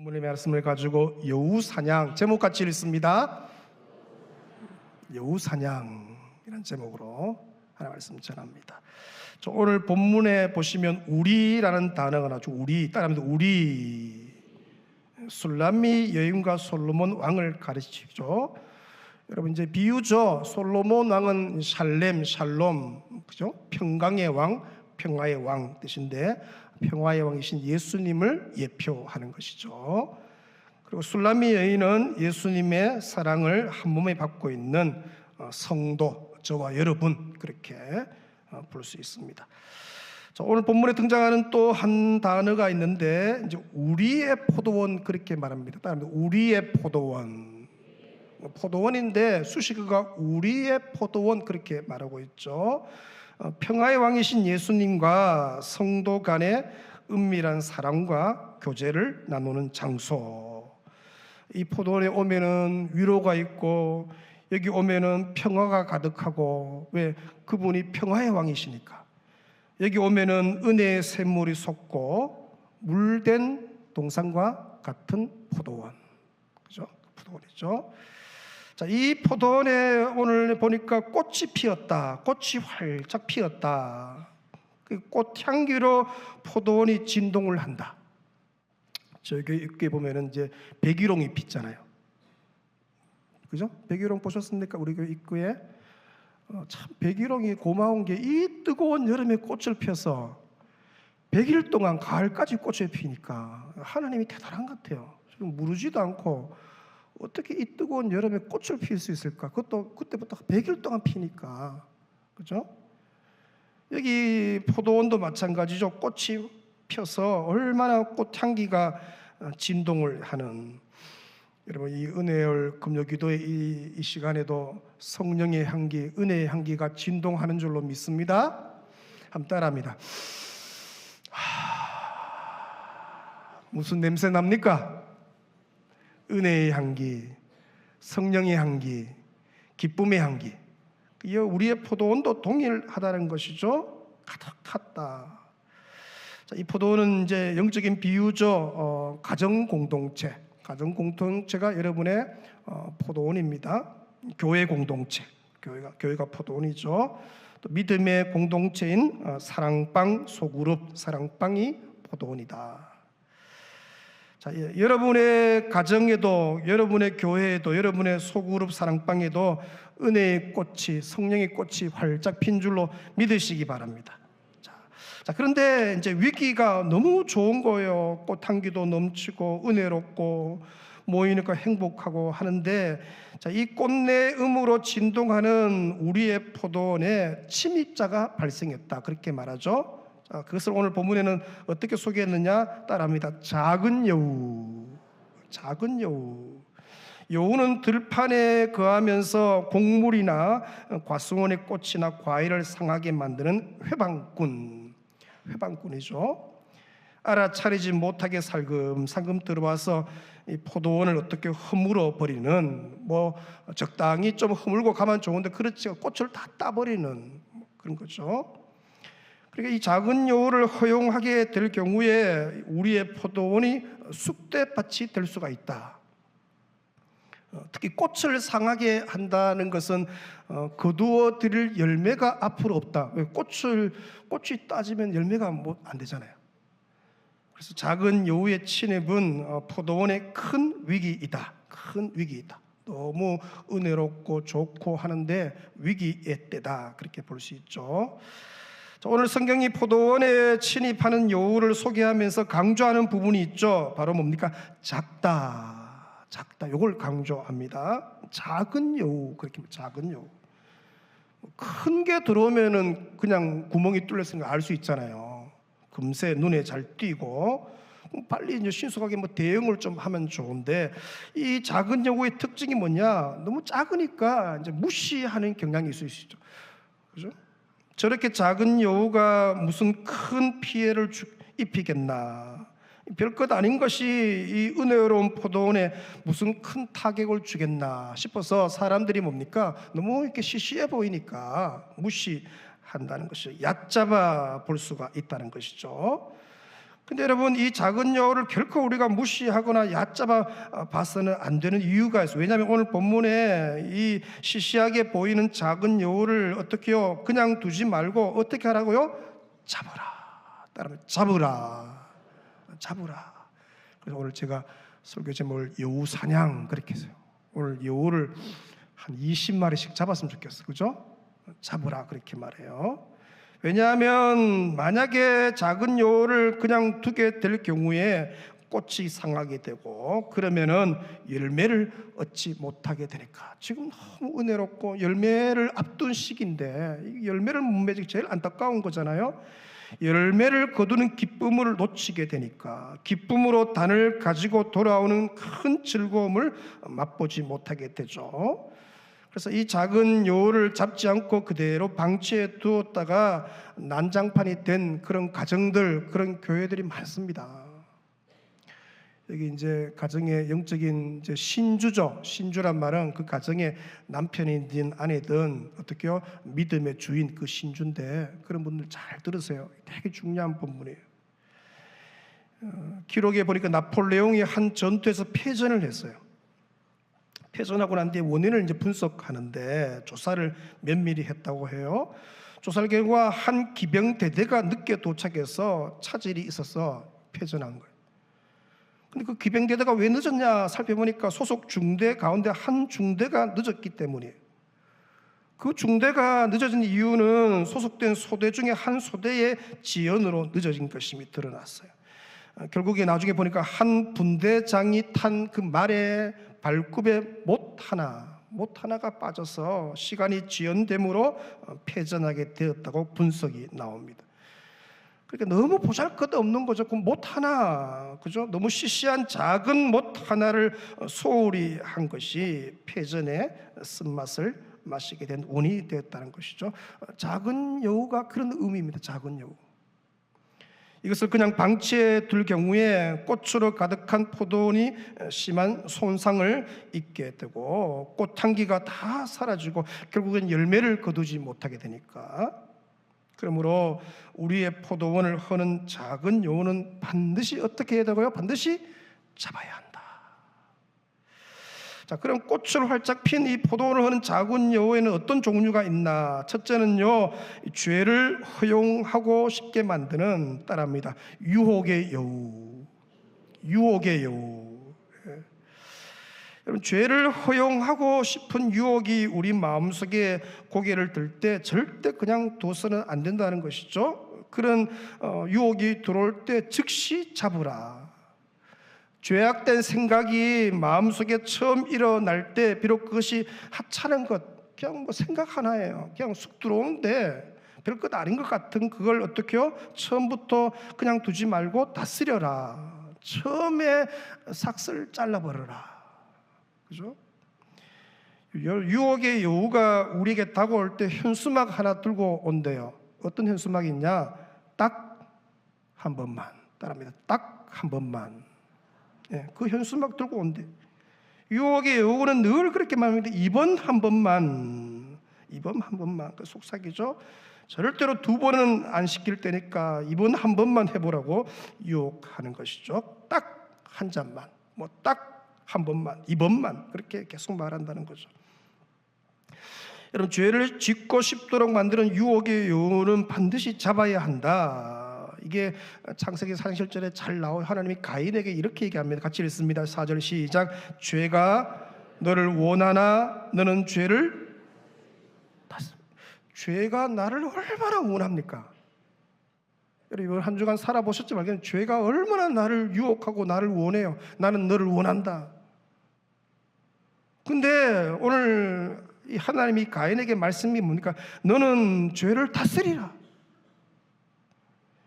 본문의 말씀을 가지고 여우사냥 제목 같이 읽습니다. 여우사냥이라는 제목으로 하나 말씀 전합니다. 오늘 본문에 보시면 우리라는 단어가 나오죠. 우리 따라합니다. 우리 술람미 여인과 솔로몬 왕을 가르치죠. 여러분 이제 비유죠. 솔로몬 왕은 샬롬, 그죠? 평강의 왕, 평화의 왕 뜻인데 평화의 왕이신 예수님을 예표하는 것이죠. 그리고 술람미 여인은 예수님의 사랑을 한 몸에 받고 있는 성도, 저와 여러분 그렇게 볼 수 있습니다. 자, 오늘 본문에 등장하는 또 한 단어가 있는데 이제 우리의 포도원 그렇게 말합니다. 따라합니다. 우리의 포도원. 포도원인데 수식어가 우리의 포도원 그렇게 말하고 있죠. 평화의 왕이신 예수님과 성도 간의 은밀한 사랑과 교제를 나누는 장소. 이 포도원에 오면은 위로가 있고 여기 오면은 평화가 가득하고, 왜? 그분이 평화의 왕이시니까. 여기 오면은 은혜의 샘물이 솟고 물된 동산과 같은 포도원, 그죠? 포도원이죠. 자, 이 포도원에 오늘 보니까 꽃이 피었다. 꽃이 활짝 피었다. 그 꽃향기로 포도원이 진동을 한다. 저기 입구에 보면은 이제 백일홍이 피잖아요. 그죠? 백일홍 보셨습니까? 우리 교회 입구에 참 백일홍이 고마운 게 이 뜨거운 여름에 꽃을 펴서 100일 동안 가을까지 꽃을 피니까 하나님이 대단한 것 같아요. 좀 무르지도 않고 어떻게 이 뜨거운 여름에 꽃을 피울 수 있을까? 그것도 그때부터 100일 동안 피니까, 그죠? 여기 포도원도 마찬가지죠. 꽃이 펴서 얼마나 꽃향기가 진동을 하는. 여러분 이 은혜열 금요기도의 이 시간에도 성령의 향기, 은혜의 향기가 진동하는 줄로 믿습니다. 한번 따라합니다. 무슨 냄새 납니까? 은혜의 향기, 성령의 향기, 기쁨의 향기. 우리의 포도원도 동일하다는 것이죠. 가득하다. 자, 이 포도원은 이제 영적인 비유죠. 가정 공동체가 여러분의 포도원입니다. 교회 공동체, 교회가 포도원이죠. 또 믿음의 공동체인 사랑방 소그룹, 사랑방이 포도원이다. 자, 여러분의 가정에도, 여러분의 교회에도, 여러분의 소그룹 사랑방에도 은혜의 꽃이, 성령의 꽃이 활짝 핀 줄로 믿으시기 바랍니다. 자, 그런데 이제 위기가 너무 좋은 거예요. 꽃향기도 넘치고 은혜롭고 모이니까 행복하고 하는데, 자, 이 꽃내음으로 진동하는 우리의 포도원에 침입자가 발생했다. 그렇게 말하죠. 자, 그것을 오늘 본문에는 어떻게 소개했느냐? 따라합니다. 작은 여우. 작은 여우. 여우는 들판에 거하면서 곡물이나 과수원의 꽃이나 과일을 상하게 만드는 회방꾼이죠. 알아차리지 못하게 살금살금 들어와서 이 포도원을 어떻게 허물어 버리는, 뭐 적당히 좀 허물고 가면 좋은데 그렇지 꽃을 다 따버리는 그런 거죠. 그러니까 이 작은 여우를 허용하게 될 경우에 우리의 포도원이 쑥대밭이 될 수가 있다. 특히 꽃을 상하게 한다는 것은 거두어 드릴 열매가 앞으로 없다. 왜? 꽃이 따지면 열매가 안 되잖아요. 그래서 작은 여우의 침입은 포도원의 큰 위기이다. 큰 위기이다. 너무 은혜롭고 좋고 하는데 위기의 때다. 그렇게 볼 수 있죠. 자, 오늘 성경이 포도원에 침입하는 여우를 소개하면서 강조하는 부분이 있죠. 바로 뭡니까? 작다. 이걸 강조합니다. 작은 여우, 그렇게 작은 여우. 큰 게 들어오면은 그냥 구멍이 뚫렸으니까 알 수 있잖아요. 금세 눈에 잘 띄고 빨리 이제 신속하게 대응을 좀 하면 좋은데, 이 작은 여우의 특징이 뭐냐? 너무 작으니까 이제 무시하는 경향이 있을 수 있죠. 그죠? 저렇게 작은 여우가 무슨 큰 피해를 입히겠나? 별것 아닌 것이 이 은혜로운 포도원에 무슨 큰 타격을 주겠나 싶어서 사람들이 뭡니까? 너무 이렇게 시시해 보이니까 무시한다는 것이 얕잡아 볼 수가 있다는 것이죠. 근데 여러분, 이 작은 여호를 결코 우리가 무시하거나 얕잡아 봐서는 안 되는 이유가 있어요. 왜냐하면 오늘 본문에 이 시시하게 보이는 작은 여호를 어떻게요? 그냥 두지 말고 어떻게 하라고요? 잡으라. 따르면 잡으라. 잡으라. 그래서 오늘 제가 설교 제목을 여호 사냥 그렇게 했어요. 오늘 여호를 한 20마리씩 잡았으면 좋겠어요. 그죠? 잡으라 그렇게 말해요. 왜냐하면 만약에 작은 여호를 그냥 두게 될 경우에 꽃이 상하게 되고 그러면은 열매를 얻지 못하게 되니까, 지금 너무 은혜롭고 열매를 앞둔 시기인데 열매를 못 맺기 제일 안타까운 거잖아요. 열매를 거두는 기쁨을 놓치게 되니까 기쁨으로 단을 가지고 돌아오는 큰 즐거움을 맛보지 못하게 되죠. 그래서 이 작은 여호를 잡지 않고 그대로 방치해 두었다가 난장판이 된 그런 가정들, 그런 교회들이 많습니다. 여기 이제 가정의 영적인 이제 신주죠. 신주란 말은 그 가정의 남편이든 아내든 어떻게요? 믿음의 주인, 그 신주인데, 그런 분들 잘 들으세요. 되게 중요한 본문이에요. 기록에 보니까 나폴레옹이 한 전투에서 패전을 했어요. 패전하고 난 뒤에 원인을 이제 분석하는데 조사를 면밀히 했다고 해요. 조사 결과 한 기병 대대가 늦게 도착해서 차질이 있어서 패전한 거예요. 근데 그 기병 대대가 왜 늦었냐 살펴보니까 소속 중대 가운데 한 중대가 늦었기 때문이에요. 그 중대가 늦어진 이유는 소속된 소대 중에 한 소대의 지연으로 늦어진 것임이 드러났어요. 결국에 나중에 보니까 한 분대장이 탄 그 말의 발굽에 못 하나가 빠져서 시간이 지연됨으로 패전하게 되었다고 분석이 나옵니다. 그러니까 너무 보잘것없는 거죠. 그 못 하나, 그죠? 너무 시시한 작은 못 하나를 소홀히 한 것이 패전의 쓴맛을 마시게 된 원인이 되었다는 것이죠. 작은 여우가 그런 의미입니다. 작은 여우. 이것을 그냥 방치해 둘 경우에 꽃으로 가득한 포도원이 심한 손상을 입게 되고 꽃향기가 다 사라지고 결국엔 열매를 거두지 못하게 되니까, 그러므로 우리의 포도원을 허는 작은 여우는 반드시 어떻게 해야 되고요? 반드시 잡아야 한다. 자, 그럼 꽃을 활짝 핀 이 포도원을 허는 작은 여우에는 어떤 종류가 있나? 첫째는요, 죄를 허용하고 싶게 만드는, 따라합니다, 유혹의 여우. 유혹의 여우. 여러분, 죄를 허용하고 싶은 유혹이 우리 마음속에 고개를 들 때 절대 그냥 둬서는 안 된다는 것이죠. 그런 유혹이 들어올 때 즉시 잡으라. 죄악된 생각이 마음속에 처음 일어날 때 비록 그것이 하찮은 것, 그냥 뭐 생각 하나예요. 그냥 쑥 들어오는데 별것 아닌 것 같은 그걸 어떻게요? 처음부터 그냥 두지 말고 다스려라. 처음에 삭슬 잘라버려라. 그죠? 유혹의 여우가 우리에게 다가올 때 현수막 하나 들고 온대요. 어떤 현수막이 있냐? 딱 한 번만. 따라합니다. 딱 한 번만. 예, 그 현수막 들고 온대. 유혹의 여우는 늘 그렇게 말합니다. 이번 한 번만. 이번 한 번만. 그 속삭이죠. 절대로 두 번은 안 시킬 때니까 이번 한 번만 해보라고 유혹하는 것이죠. 딱 한 잔만, 뭐 딱 한 번만, 이번만, 그렇게 계속 말한다는 거죠. 여러분, 죄를 짓고 싶도록 만드는 유혹의 여우는 반드시 잡아야 한다. 이게 창세기 47절에 잘 나와요. 하나님이 가인에게 이렇게 얘기합니다. 같이 읽습니다. 4절 시작. 죄가 너를 원하나 너는 죄를 죄가 나를 얼마나 원합니까? 여러분, 한 주간 살아보셨지만 죄가 얼마나 나를 유혹하고 나를 원해요. 나는 너를 원한다. 근데 오늘 하나님이 가인에게 말씀이 뭡니까? 너는 죄를 다스리라.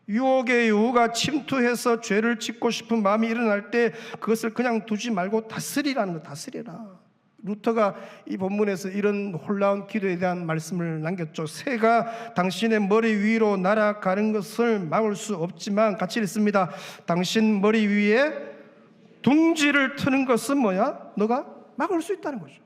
유혹의 여우가 침투해서 죄를 짓고 싶은 마음이 일어날 때 그것을 그냥 두지 말고 다스리라는 거. 다스리라. 루터가 이 본문에서 이런 놀라운 기도에 대한 말씀을 남겼죠. 새가 당신의 머리 위로 날아가는 것을 막을 수 없지만, 같이 읽습니다. 당신 머리 위에 둥지를 트는 것은 뭐야? 너가 막을 수 있다는 거죠.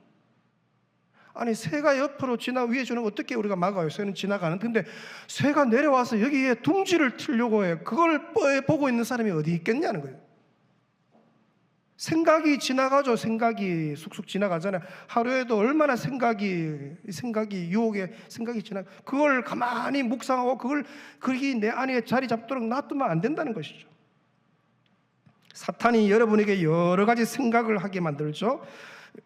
아니 새가 옆으로 위에 주는 거 어떻게 우리가 막아요? 새는 지나가는. 근데 새가 내려와서 여기에 둥지를 틀려고 해요. 그걸 보고 있는 사람이 어디 있겠냐는 거예요. 생각이 지나가죠. 생각이 쑥쑥 지나가잖아요. 하루에도 얼마나 유혹에 생각이 그걸 가만히 묵상하고 그게 내 안에 자리 잡도록 놔두면 안 된다는 것이죠. 사탄이 여러분에게 여러 가지 생각을 하게 만들죠.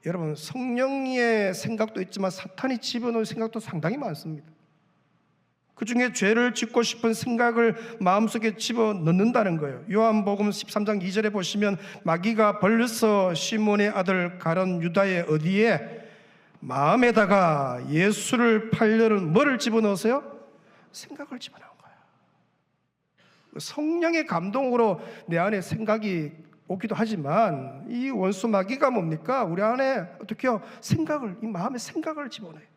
여러분, 성령의 생각도 있지만 사탄이 집어넣은 생각도 상당히 많습니다. 그 중에 죄를 짓고 싶은 생각을 마음속에 집어넣는다는 거예요. 요한복음 13장 2절에 보시면 마귀가 벌써 시몬의 아들 가룟 유다의 어디에 마음에다가 예수를 팔려는 뭐를 집어넣으세요? 생각을 집어넣은 거예요. 성령의 감동으로 내 안에 생각이 오기도 하지만 이 원수 마귀가 뭡니까? 우리 안에 어떻게 해요? 이 마음에 생각을 집어넣어요.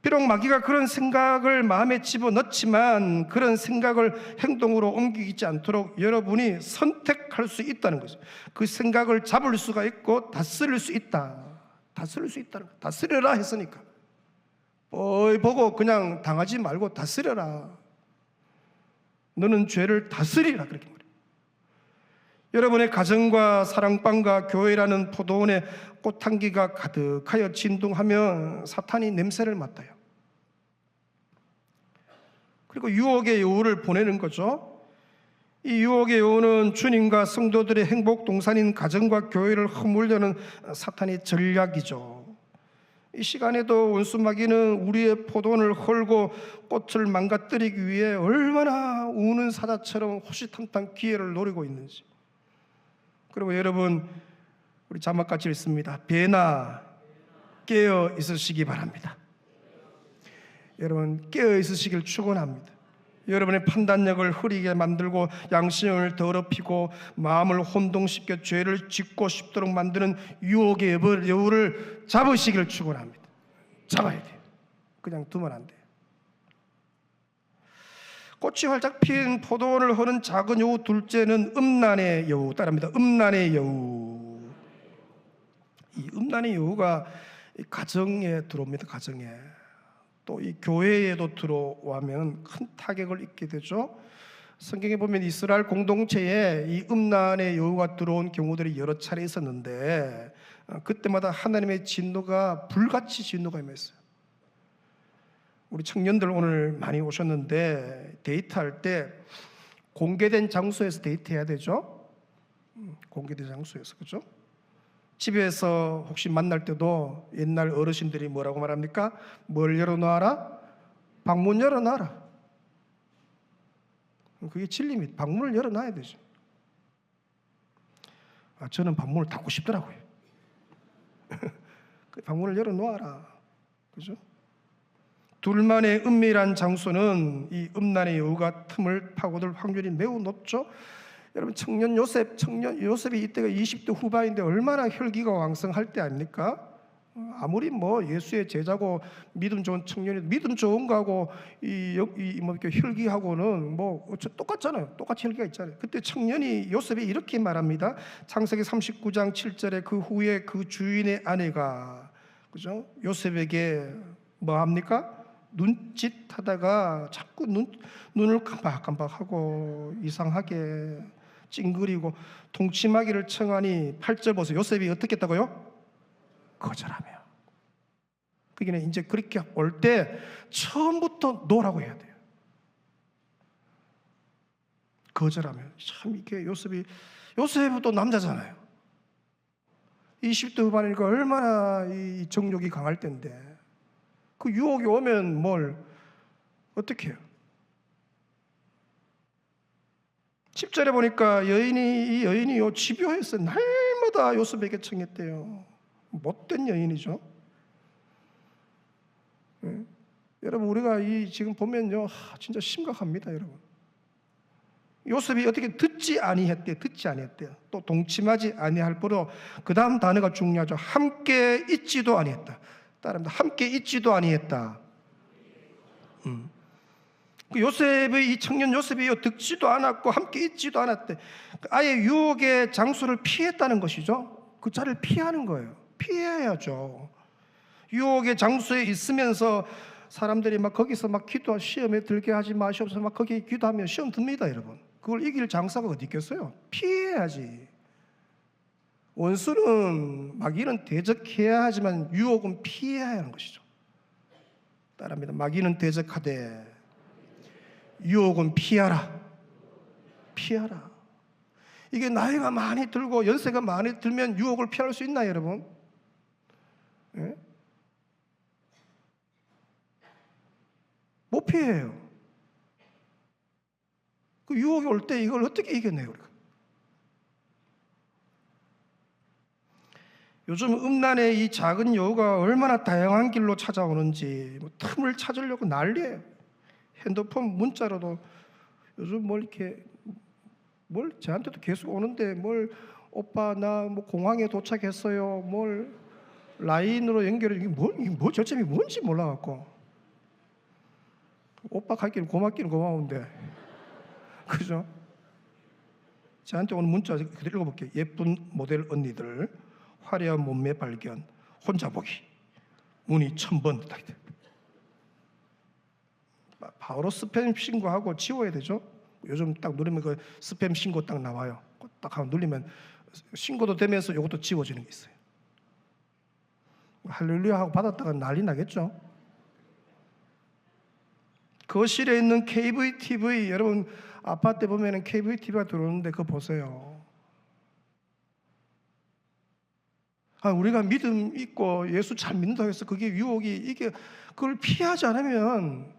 비록 마귀가 그런 생각을 마음에 집어넣지만 그런 생각을 행동으로 옮기지 않도록 여러분이 선택할 수 있다는 거죠. 그 생각을 잡을 수가 있고 다스릴 수 있다. 다스릴 수 있다는 거예요. 다스려라 했으니까 보고 그냥 당하지 말고 다스려라. 너는 죄를 다스리라 그렇게 말해요. 여러분의 가정과 사랑방과 교회라는 포도원에 꽃향기가 가득하여 진동하면 사탄이 냄새를 맡아요. 그리고 유혹의 여우를 보내는 거죠. 이 유혹의 여우는 주님과 성도들의 행복 동산인 가정과 교회를 허물려는 사탄의 전략이죠. 이 시간에도 원수 마귀는 우리의 포도원을 헐고 꽃을 망가뜨리기 위해 얼마나 우는 사자처럼 호시탐탐 기회를 노리고 있는지. 그리고 여러분, 우리 자막같이 읽습니다. 배나 깨어 있으시기 바랍니다. 여러분, 깨어 있으시길 축원합니다. 여러분의 판단력을 흐리게 만들고 양심을 더럽히고 마음을 혼동시켜 죄를 짓고 싶도록 만드는 유혹의 여우를 잡으시길 축원합니다. 잡아야 돼요. 그냥 두면 안 돼요. 꽃이 활짝 핀 포도원을 허는 작은 여우 둘째는 음란의 여우. 따라합니다. 음란의 여우. 이 음란의 여우가 가정에 들어옵니다. 가정에. 또 이 교회에도 들어오면 큰 타격을 입게 되죠. 성경에 보면 이스라엘 공동체에 이 음란의 여우가 들어온 경우들이 여러 차례 있었는데 그때마다 하나님의 진노가 불같이 진노가 임했어요. 우리 청년들 오늘 많이 오셨는데 데이트할 때 공개된 장소에서 데이트해야 되죠. 공개된 장소에서, 그렇죠? 집에서 혹시 만날 때도 옛날 어르신들이 뭐라고 말합니까? 뭘 열어놔라? 방문 열어놔라. 그게 진리입니다. 방문을 열어놔야 되죠. 저는 방문을 닫고 싶더라고요. 방문을 열어놓아라. 그죠? 둘만의 은밀한 장소는 이 음란의 여우가 틈을 파고들 확률이 매우 높죠. 여러분, 청년 요셉이 이때가 20대 후반인데 얼마나 혈기가 왕성할 때 아닙니까? 아무리 뭐 예수의 제자고 믿음 좋은 청년이 믿음 좋은 거하고 이렇게 혈기하고는 뭐 똑같잖아요. 똑같이 혈기가 있잖아요. 그때 청년이 요셉이 이렇게 말합니다. 창세기 39장 7절에 그 후에 그 주인의 아내가, 그죠? 요셉에게 뭐 합니까? 눈짓하다가 자꾸 눈을 깜박깜박하고 이상하게 찡그리고 동치마기를 청하니 8절 보세요. 요셉이 어떻게 했다고요? 거절하며. 그게 이제 그렇게 올 때 처음부터 노라고 해야 돼요. 거절하며. 참 이게 요셉도 남자잖아요. 20대 후반이니까 얼마나 이 정욕이 강할 때인데 그 유혹이 오면 뭘 어떻게 해요? 10절에 보니까 이 여인이 집요했어요. 날마다 요셉에게 청했대요. 못된 여인이죠. 네. 여러분, 우리가 지금 보면요, 진짜 심각합니다, 여러분. 요셉이 어떻게 듣지 아니했대요. 또 동침하지 아니할 뿐로 그 다음 단어가 중요하죠. 함께 있지도 아니했다. 따릅니다. 함께 있지도 아니했다. 그 요셉의 이 청년 요셉이 듣지도 않았고 함께 있지도 않았대. 아예 유혹의 장소를 피했다는 것이죠. 그 자리를 피하는 거예요. 피해야죠. 유혹의 장소에 있으면서 사람들이 막 거기서 막 시험에 들게 하지 마시옵소서 막 거기 기도하면 시험 듭니다, 여러분. 그걸 이길 장사가 어디 있겠어요? 피해야지. 원수는 마귀는 대적해야 하지만 유혹은 피해야 하는 것이죠. 따라합니다. 마귀는 대적하되 유혹은 피하라. 피하라. 이게 나이가 많이 들고 연세가 많이 들면 유혹을 피할 수 있나요, 여러분? 예? 못 피해요. 그 유혹이 올 때 이걸 어떻게 이겨내요, 우리가? 요즘 음란의 이 작은 여우가 얼마나 다양한 길로 찾아오는지 틈을 찾으려고 난리예요. 핸드폰 문자로도 요즘 뭘 저한테도 계속 오는데 오빠 나 공항에 도착했어요. 라인으로 연결해 이게 저점이 뭔지 몰라갖고 오빠 갈 길은 고맙기는 고마운데 그죠? 저한테 오는 문자 그대로 읽어볼게요. 예쁜 모델 언니들 화려한 몸매 발견 혼자 보기 문의 1000번 바로 스팸 신고하고 지워야 되죠. 요즘 딱 누르면 그 스팸 신고 딱 나와요. 딱 한번 누르면 신고도 되면서 이것도 지워지는 게 있어요. 할렐루야 하고 받았다가 난리 나겠죠. 거실에 있는 KV TV 여러분 아파트 보면은 KV TV가 들어오는데 그거 보세요. 우리가 믿음 있고 예수 잘 믿는다고 해서 그게 유혹이 그걸 피하지 않으면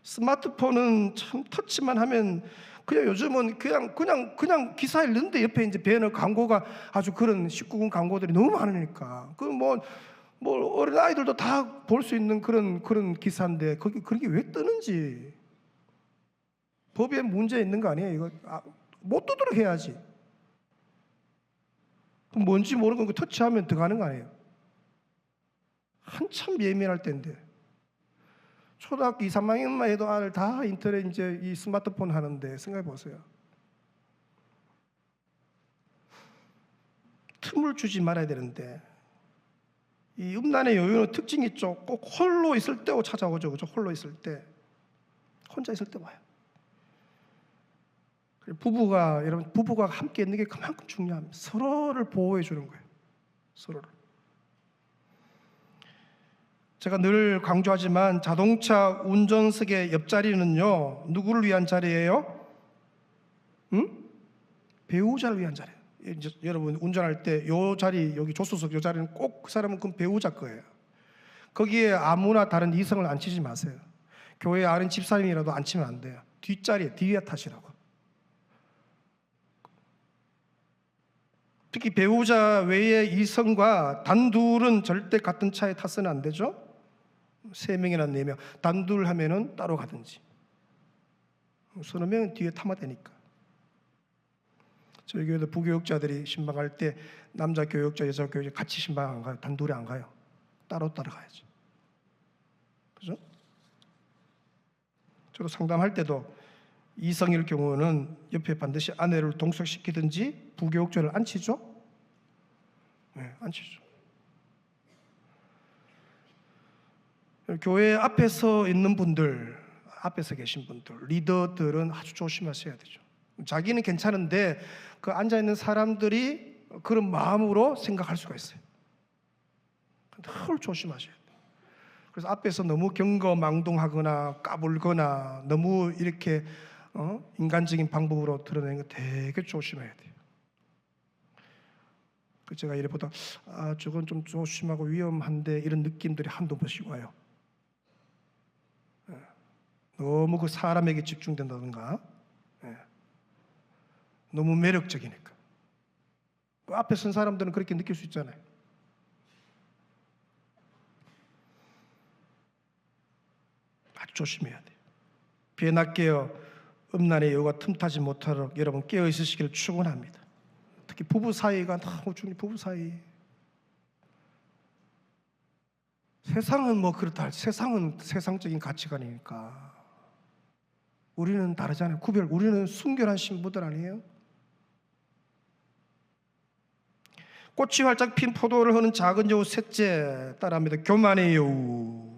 스마트폰은 참 터치만 하면 그냥 요즘은 그냥 기사에 넣는데 옆에 이제 배너 광고가 아주 그런 19금 광고들이 너무 많으니까 어린 아이들도 다 볼 수 있는 그런 기사인데 그런 게 왜 뜨는지 법에 문제 있는 거 아니에요? 이거 못 뜨도록 해야지. 그럼 뭔지 모르는 거 터치하면 들어가는 거 아니에요? 한참 예민할 때인데 초등학교 2, 3학년만 해도 아들 다 인터넷 이제 이 스마트폰 하는데 생각해 보세요. 틈을 주지 말아야 되는데 이 음란의 여유는 특징이 있죠. 꼭 홀로 있을 때 찾아오죠. 그죠? 홀로 있을 때 혼자 있을 때 와요. 부부가 함께 있는 게 그만큼 중요합니다. 서로를 보호해 주는 거예요. 서로를. 제가 늘 강조하지만 자동차 운전석의 옆자리는요 누구를 위한 자리예요? 배우자를 위한 자리예요. 여러분 운전할 때 요 자리 여기 조수석 요 자리는 꼭 그 사람은 그 배우자 거예요. 거기에 아무나 다른 이성을 앉히지 마세요. 교회 아는 집사님이라도 앉히면 안 돼요. 뒷자리에 뒤에 타시라고. 특히 배우자 외의 이성과 단둘은 절대 같은 차에 타서는 안 되죠. 3명이나 4명 단둘 하면은 따로 가든지 서너 명은 뒤에 타면 되니까. 저희 교회도 부교육자들이 신방할 때 남자 교육자 여자 교육자 같이 신방 안 가요. 단둘이 안 가요. 따로 가야죠. 그죠? 저도 상담할 때도 이성일 경우는 옆에 반드시 아내를 동석시키든지 부교육자를 앉히죠. 네, 앉히죠. 교회 앞에서 있는 분들, 앞에서 계신 분들, 리더들은 아주 조심하셔야 되죠. 자기는 괜찮은데 그 앉아있는 사람들이 그런 마음으로 생각할 수가 있어요. 늘 조심하셔야 돼요. 그래서 앞에서 너무 경거망동하거나 까불거나 너무 이렇게 인간적인 방법으로 드러내는 거 되게 조심해야 돼요. 제가 이래 보다 저건 좀 조심하고 위험한데 이런 느낌들이 한두 번씩 와요. 너무 그 사람에게 집중된다든가 너무 매력적이니까. 그 앞에 선 사람들은 그렇게 느낄 수 있잖아요. 아주 조심해야 돼요. 비에나 깨어 음란의 여우가 틈타지 못하도록 여러분 깨어 있으시기를 축원합니다. 특히 부부 사이가 너무 중요해요. 부부 사이. 세상은 뭐 그렇다. 세상은 세상적인 가치관이니까. 우리는 다르잖아요. 우리는 순결한 신부들 아니에요? 꽃이 활짝 핀 포도를 허는 작은 여우 셋째, 따라합니다. 교만의 여우.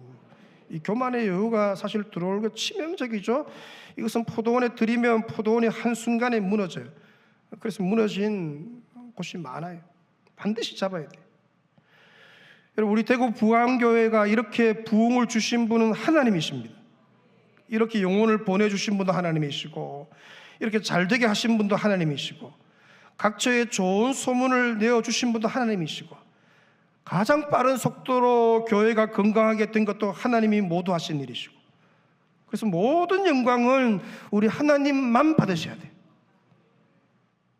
이 교만의 여우가 사실 들어오는 게 치명적이죠. 이것은 포도원에 들이면 포도원이 한순간에 무너져요. 그래서 무너진 곳이 많아요. 반드시 잡아야 돼요. 여러분, 우리 대구 부흥교회가 이렇게 부흥을 주신 분은 하나님이십니다. 이렇게 영혼을 보내주신 분도 하나님이시고, 이렇게 잘되게 하신 분도 하나님이시고, 각처에 좋은 소문을 내어주신 분도 하나님이시고, 가장 빠른 속도로 교회가 건강하게 된 것도 하나님이 모두 하신 일이시고, 그래서 모든 영광은 우리 하나님만 받으셔야 돼요.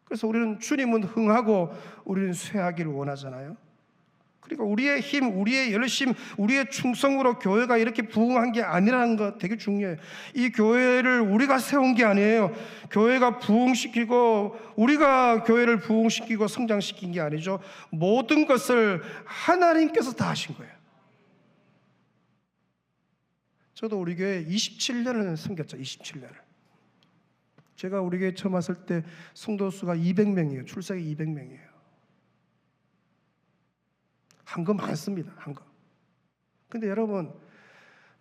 그래서 우리는 주님은 흥하고 우리는 쇠하기를 원하잖아요. 그러니까 우리의 힘, 우리의 열심, 우리의 충성으로 교회가 이렇게 부흥한 게 아니라는 거 되게 중요해요. 이 교회를 우리가 세운 게 아니에요. 교회가 부흥시키고 우리가 교회를 부흥시키고 성장시킨 게 아니죠. 모든 것을 하나님께서 다 하신 거예요. 저도 우리 교회 27년을 섬겼죠. 27년을. 제가 우리 교회 처음 왔을 때 성도 수가 200명이에요. 출석이 200명이에요. 한 거 많습니다. 한 거. 근데 여러분,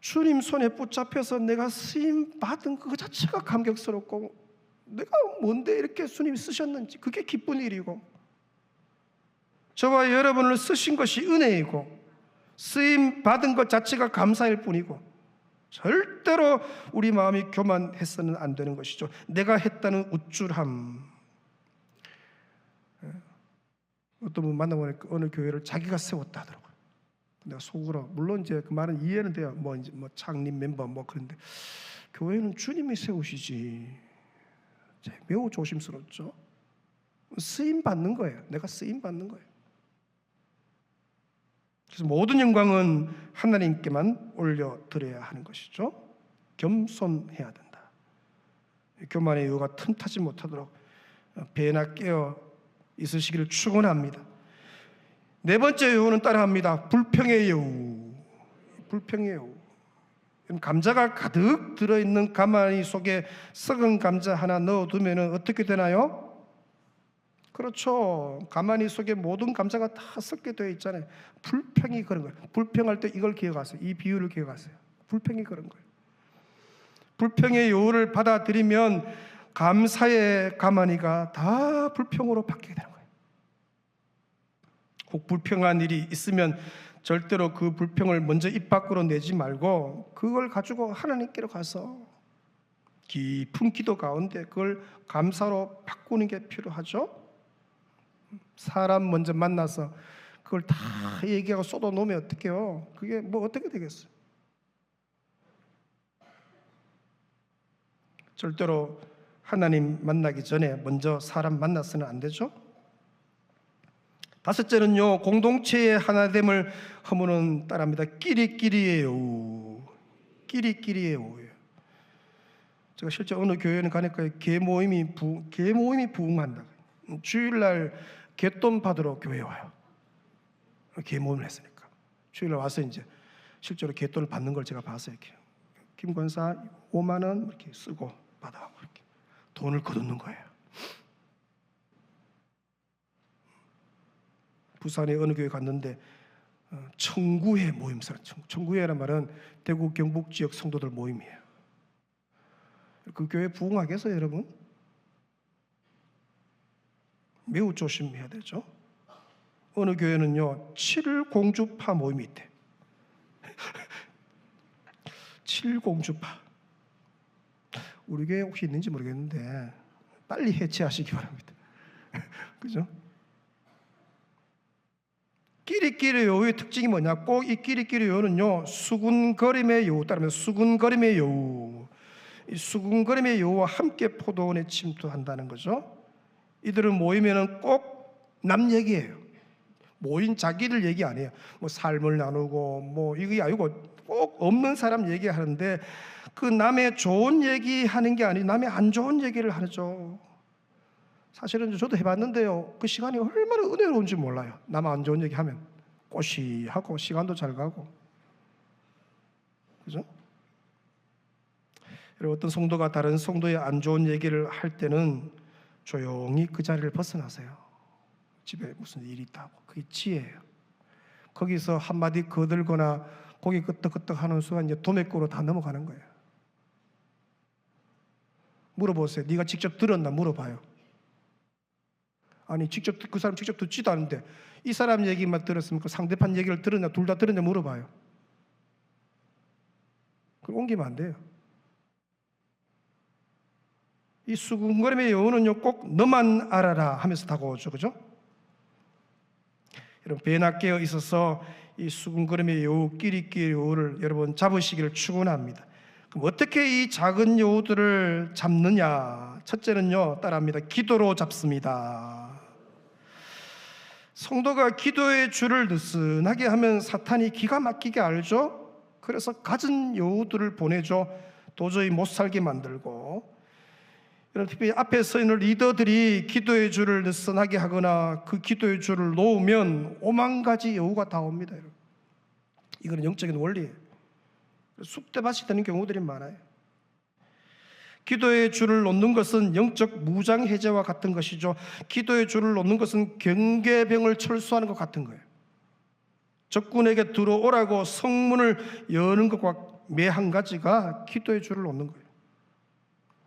주님 손에 붙잡혀서 내가 쓰임 받은 그 자체가 감격스럽고, 내가 뭔데 이렇게 주님이 쓰셨는지 그게 기쁜 일이고, 저와 여러분을 쓰신 것이 은혜이고, 쓰임 받은 것 자체가 감사일 뿐이고, 절대로 우리 마음이 교만해서는 안 되는 것이죠. 내가 했다는 우쭐함. 어떤 분 만나보니까 어느 교회를 자기가 세웠다 하더라고요. 내가 속으로, 물론 이제 그 말은 이해는 돼요. 뭐 이제 뭐 창립 멤버 뭐 그런데, 교회는 주님이 세우시지. 매우 조심스럽죠. 쓰임 받는 거예요. 내가 쓰임 받는 거예요. 그래서 모든 영광은 하나님께만 올려드려야 하는 것이죠. 겸손해야 된다. 교만의 이유가 틈타지 못하도록 배나 깨어 있으시기를 축원합니다. 네 번째 여우는 따라합니다. 불평의 여우. 불평의 여우. 감자가 가득 들어있는 가마니 속에 썩은 감자 하나 넣어두면 어떻게 되나요? 그렇죠. 가마니 속에 모든 감자가 다 썩게 되어 있잖아요. 불평이 그런 거예요. 불평할 때 이걸 기억하세요. 이 비유를 기억하세요. 불평이 그런 거예요. 불평의 여우를 받아들이면 감사의 가마니가 다 불평으로 바뀌게 되는 거예요. 혹 불평한 일이 있으면 절대로 그 불평을 먼저 입 밖으로 내지 말고 그걸 가지고 하나님께로 가서 깊은 기도 가운데 그걸 감사로 바꾸는 게 필요하죠. 사람 먼저 만나서 그걸 다 얘기하고 쏟아놓으면 어떡해요? 그게 뭐 어떻게 되겠어요? 절대로 하나님 만나기 전에 먼저 사람 만나서는 안 되죠. 다섯째는요, 공동체의 하나됨을 허무는 따라합니다. 끼리끼리예요. 끼리끼리예요. 제가 실제 어느 교회는 가니까 개모임이 부흥한다. 주일날 갯돈 받으러 교회에 와요. 개모임을 했으니까 주일날 와서 이제 실제로 갯돈을 받는 걸 제가 봤어요. 이렇게 김 권사 5만 원 이렇게 쓰고 받아가고 이렇게 돈을 거두는 거예요. 부산에 어느 교회 갔는데 청구회 모임사. 청구회라는 말은 대구 경북 지역 성도들 모임이에요. 그 교회 부흥하겠어요, 여러분? 매우 조심해야 되죠. 어느 교회는요 7공주파 모임이 있대. 7공주파. 우리 교회 혹시 있는지 모르겠는데 빨리 해체하시기 바랍니다. 그죠? 끼리끼리 여우의 특징이 뭐냐? 꼭 이 끼리끼리 여우는요 수군거림의 여우 따르면 수군거림의 여우, 이 수군거림의 여우와 함께 포도원에 침투한다는 거죠. 이들은 모이면은 꼭 남 얘기예요. 모인 자기를 얘기 안 해요. 뭐 삶을 나누고 뭐 이게 아니고 꼭 없는 사람 얘기하는데 그 남의 좋은 얘기하는 게 아니고 남의 안 좋은 얘기를 하죠. 사실은 저도 해봤는데요, 그 시간이 얼마나 은혜로운지 몰라요. 남 안 좋은 얘기하면 꼬시하고 시간도 잘 가고, 그죠? 어떤 성도가 다른 성도의 안 좋은 얘기를 할 때는 조용히 그 자리를 벗어나세요. 집에 무슨 일이 있다고. 그게 지혜예요. 거기서 한마디 거들거나 고개 끄덕끄덕 하는 순간 이제 도매꼬로 다 넘어가는 거예요. 물어보세요. 네가 직접 들었나 물어봐요. 아니 직접 그 사람 직접 듣지도 않는데 이 사람 얘기만 들었으면 그 상대편 얘기를 들었냐 둘 다 들었냐 물어봐요. 그걸 옮기면 안 돼요. 이 수군거림의 여우는요 꼭 너만 알아라 하면서 다가오죠. 그죠? 여러분 배나 깨어 있어서 이 수군거림의 여우 끼리끼리 여우를 여러분 잡으시기를 축원합니다. 그럼 어떻게 이 작은 여우들을 잡느냐? 첫째는요 따라합니다. 기도로 잡습니다. 성도가 기도의 줄을 느슨하게 하면 사탄이 기가 막히게 알죠. 그래서 갖은 여우들을 보내줘 도저히 못 살게 만들고, 이런 특별히 앞에 서 있는 리더들이 기도의 줄을 느슨하게 하거나 그 기도의 줄을 놓으면 5만 가지 여우가 다 옵니다. 이거는 영적인 원리예요. 쑥대밭이 되는 경우들이 많아요. 기도의 줄을 놓는 것은 영적 무장 해제와 같은 것이죠. 기도의 줄을 놓는 것은 경계병을 철수하는 것 같은 거예요. 적군에게 들어오라고 성문을 여는 것과 매 한 가지가 기도의 줄을 놓는 거예요.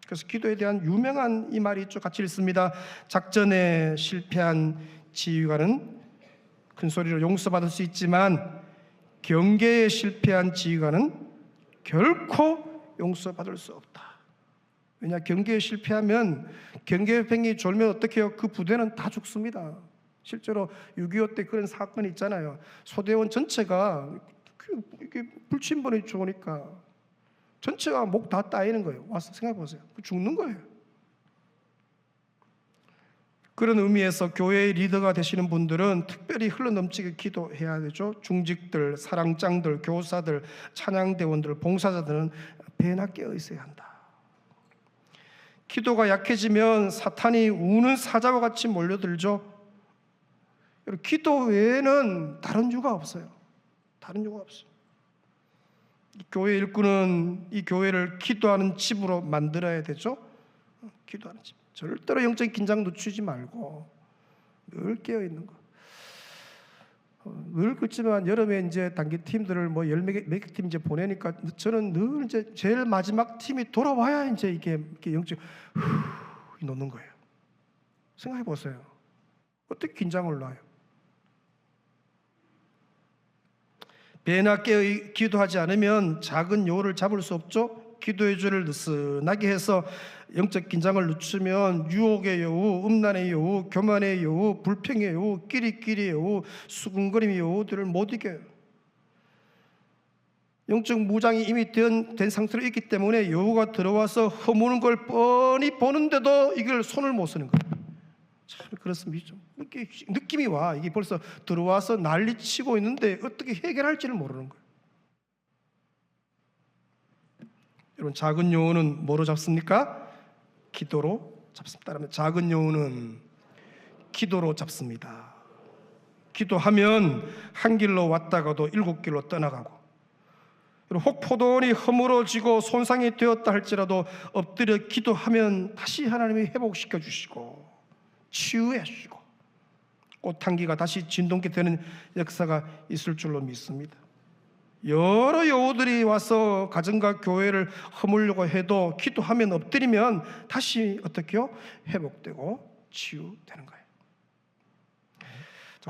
그래서 기도에 대한 유명한 이 말이 있죠. 같이 읽습니다. 작전에 실패한 지휘관은 큰 소리로 용서받을 수 있지만 경계에 실패한 지휘관은 결코 용서받을 수 없다. 왜냐, 경계에 실패하면 경계병이 졸면 어떻게 해요? 그 부대는 다 죽습니다. 실제로 6.25 때 그런 사건이 있잖아요. 소대원 전체가 이게 불침번이 좋으니까 전체가 목 다 따이는 거예요. 와서 생각해 보세요. 죽는 거예요. 그런 의미에서 교회의 리더가 되시는 분들은 특별히 흘러넘치게 기도해야 되죠. 중직들, 사랑장들, 교사들, 찬양대원들, 봉사자들은 배나 깨어 있어야 한다. 기도가 약해지면 사탄이 우는 사자와 같이 몰려들죠. 기도 외에는 다른 이유가 없어요. 다른 이유가 없어요. 교회 일꾼은 이 교회를 기도하는 집으로 만들어야 되죠. 기도하는 집. 절대로 영적인 긴장 늦추지 말고 늘 깨어 있는 거. 늘 그렇지만 여름에 이제 단기 팀들을 뭐 10몇 개 팀 이제 보내니까 저는 늘 이제 제일 마지막 팀이 돌아와야 이제 이게 영적 놓는 거예요. 생각해 보세요. 어떻게 긴장을 놔요? 배나 깨어 기도하지 않으면 작은 여우를 잡을 수 없죠. 기도의 줄을 느슨하게 해서 영적 긴장을 늦추면 유혹의 여우, 음란의 여우, 교만의 여우, 불평의 여우, 끼리끼리의 여우, 수군거림의 여우들을 못 이겨요. 영적 무장이 이미 된 상태로 있기 때문에 여우가 들어와서 허무는 걸 뻔히 보는데도 이걸 손을 못 쓰는 거예요. 참 그렇습니다. 이렇게 느낌이 와. 이게 벌써 들어와서 난리치고 있는데 어떻게 해결할지를 모르는 거예요. 여러분, 작은 여우는 뭐로 잡습니까? 기도로 잡습니다. 그러면 작은 여우는 기도로 잡습니다. 기도하면 한 길로 왔다가도 7길로 떠나가고, 혹 포도원이 허물어지고 손상이 되었다 할지라도 엎드려 기도하면 다시 하나님이 회복시켜 주시고 치유해 주시고 꽃향기가 다시 진동케 되는 역사가 있을 줄로 믿습니다. 여러 여우들이 와서 가정과 교회를 허물려고 해도 기도하면 엎드리면 다시 어떻게 해요? 회복되고 치유되는 거예요.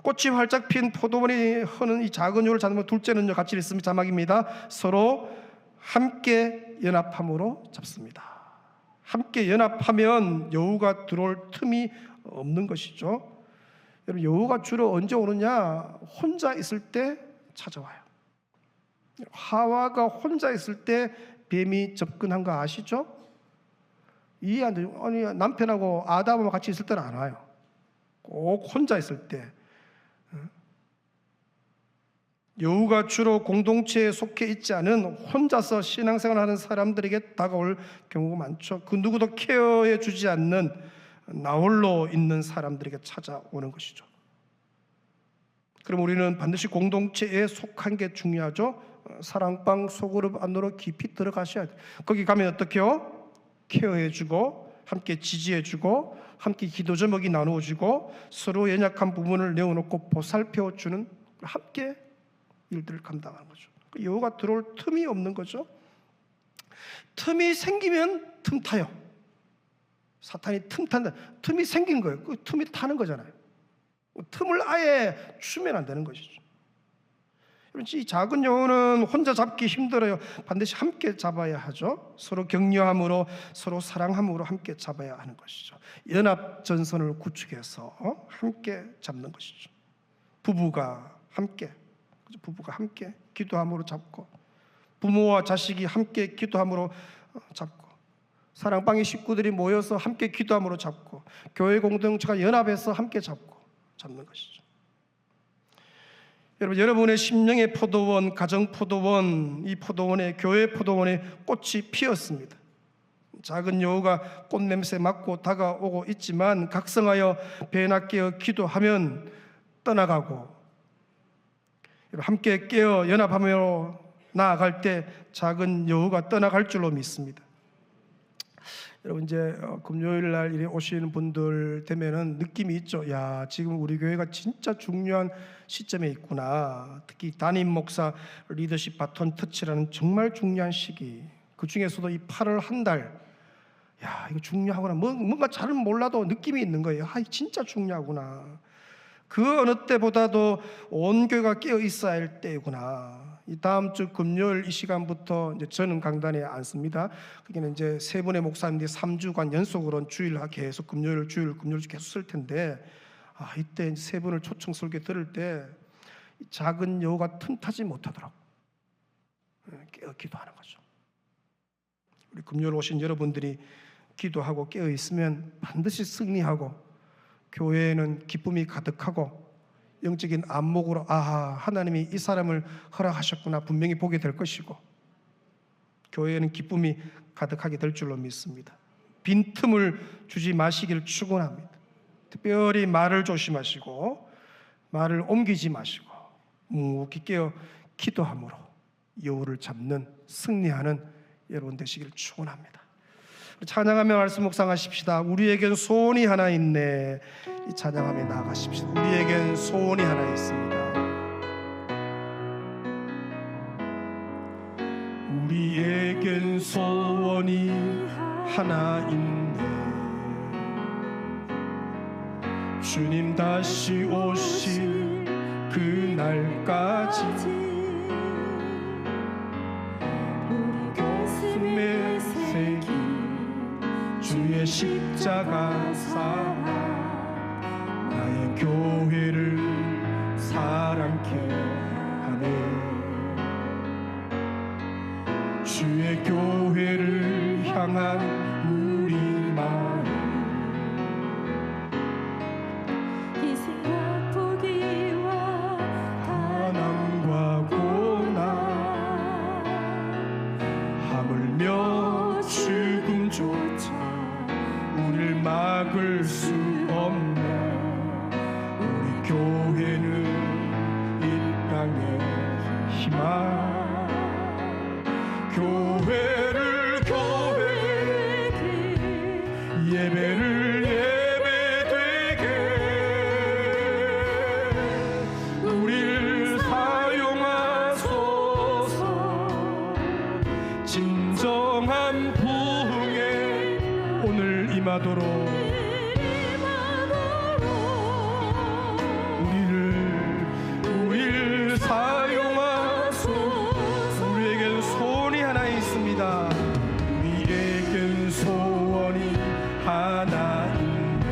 꽃이 활짝 핀 포도원이 허는 이 작은 여우를 잡는 둘째는요, 같이 읽습니다. 자막입니다. 서로 함께 연합함으로 잡습니다. 함께 연합하면 여우가 들어올 틈이 없는 것이죠. 여러분, 여우가 주로 언제 오느냐? 혼자 있을 때 찾아와요. 하와가 혼자 있을 때 뱀이 접근한 거 아시죠? 이해 안 돼요. 아니, 남편하고 아담하고 같이 있을 때는 안 와요. 꼭 혼자 있을 때. 여우가 주로 공동체에 속해 있지 않은 혼자서 신앙생활을 하는 사람들에게 다가올 경우가 많죠. 그 누구도 케어해 주지 않는 나홀로 있는 사람들에게 찾아오는 것이죠. 그럼 우리는 반드시 공동체에 속한 게 중요하죠. 사랑방 소그룹 안으로 깊이 들어가셔야 돼요. 거기 가면 어떻게 해요? 케어해 주고 함께 지지해 주고 함께 기도 제목이 나누어지고 서로 연약한 부분을 내어놓고 보살펴주는 함께 일들을 감당하는 거죠. 여호가 들어올 틈이 없는 거죠. 틈이 생기면 틈 타요. 사탄이 틈 탄다. 틈이 생긴 거예요. 그 틈이 타는 거잖아요. 틈을 아예 주면 안 되는 것이죠. 이 작은 영혼은 혼자 잡기 힘들어요. 반드시 함께 잡아야 하죠. 서로 격려함으로, 서로 사랑함으로 함께 잡아야 하는 것이죠. 연합전선을 구축해서 함께 잡는 것이죠. 부부가 함께 기도함으로 잡고, 부모와 자식이 함께 기도함으로 잡고, 사랑방의 식구들이 모여서 함께 기도함으로 잡고, 교회 공동체가 연합해서 함께 잡는 것이죠. 여러분의 심령의 포도원, 가정 포도원, 이 포도원에, 교회 포도원에 꽃이 피었습니다. 작은 여우가 꽃 냄새 맡고 다가오고 있지만 각성하여 배나 깨어 기도하면 떠나가고, 함께 깨어 연합하며 나아갈 때 작은 여우가 떠나갈 줄로 믿습니다. 여러분, 이제 금요일 날 이래 오시는 분들 되면은 느낌이 있죠. 야, 지금 우리 교회가 진짜 중요한 시점에 있구나. 특히 담임 목사 리더십 바톤 터치라는 정말 중요한 시기. 그 중에서도 이 8월 한 달, 야, 이거 중요하구나. 뭔가 잘은 몰라도 느낌이 있는 거예요. 아, 진짜 중요하구나. 그 어느 때보다도 온 교회가 깨어 있어야 할 때구나. 이 다음 주 금요일 이 시간부터 이제 저는 강단에 앉습니다. 그게는 이제 세 분의 목사님들이 3주간 연속으로 주일 계속 금요일 계속 쓸 텐데, 이때 세 분을 초청 설교 들을 때 작은 여우가 틈타지 못하도록 깨어 기도하는 거죠. 우리 금요일 오신 여러분들이 기도하고 깨어 있으면 반드시 승리하고, 교회에는 기쁨이 가득하고, 영적인 안목으로 하나님이 이 사람을 허락하셨구나 분명히 보게 될 것이고, 교회에는 기쁨이 가득하게 될 줄로 믿습니다. 빈틈을 주지 마시길 축원합니다. 특별히 말을 조심하시고 말을 옮기지 마시고 묵묵히 깨어 기도함으로 여우를 잡는, 승리하는 여러분 되시길 축원합니다. 찬양하며 말씀 묵상하십시다. 우리에겐 소원이 하나 있네. 이 찬양하며 나아가십시다. 우리에겐 소원이 하나 있습니다. 우리에겐 소원이 하나 있네. 주님 다시 오실 그날까지 우리 가슴에 새긴 주의 십자가 사랑, 나의 교회를 사랑케 하네. 주의 교회를 향한 우리 마음, 희생과 포기와 반항과 고난, 하물며 죽음조차 우릴 막을 수 없네. 우리 교회는 이 땅의 희망, 교회를 예배를 예배되게 우리를 사용하소서. 진정한 부흥에 오늘 임하도록 우리를 사용하소서. 우리에겐 소원이 하나 있습니다. 우리에겐 소원이 하나 있네.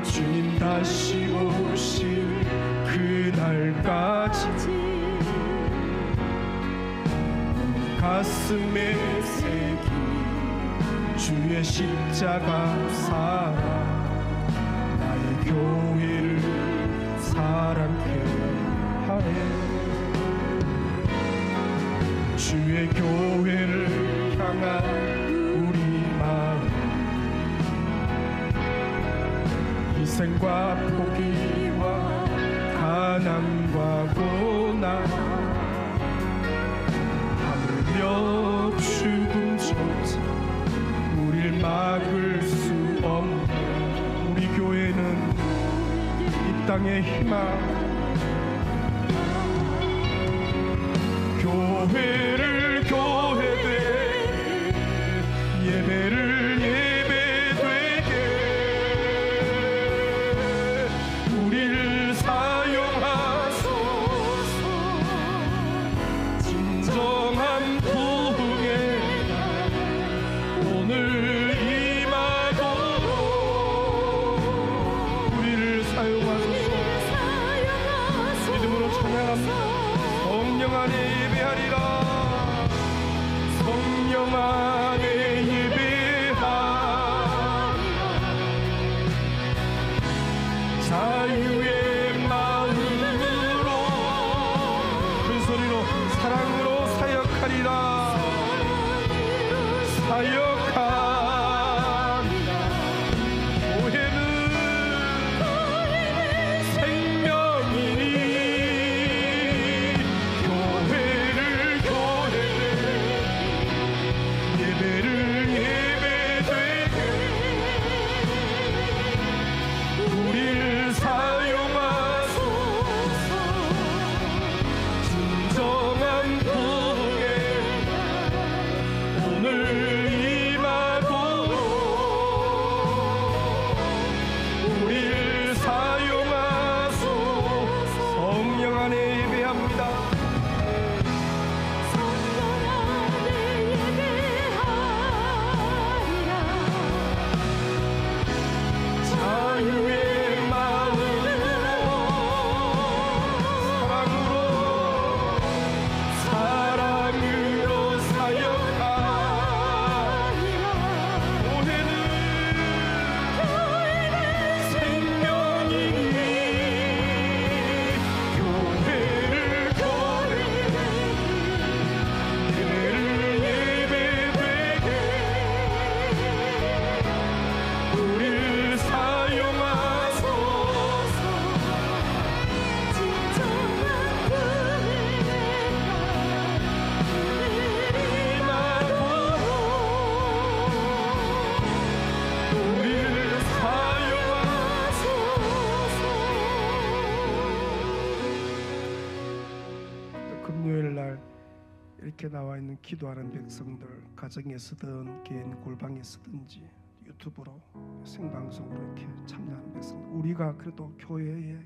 주님 다시 오실 그날까지 가슴에 새긴 주의 십자가 사랑, 나의 교회를 사랑케 하네. 주의 교회를 향한 우리 마음, 희생과 포기와 가난과 고난, 하물며 죽음조차 우릴 막 세상의 희망 교회를 교회되게 예배를 예배되게 우리를 사용하소서 진정한 부흥에 오늘 임하도록 우리를 사용하소서 믿음으로 찬양합니다. 성령 안에 예배하리라 성령 안에 예배하리라 자유의 마음으로 큰 소리로 사랑으로 사역하리라 사역하리라 교회는 생명이니 이렇게 나와 있는 기도하는 백성들 가정에서든 개인 골방에서든지 유튜브로 생방송으로 이렇게 참여하는 백성들 우리가 그래도 교회의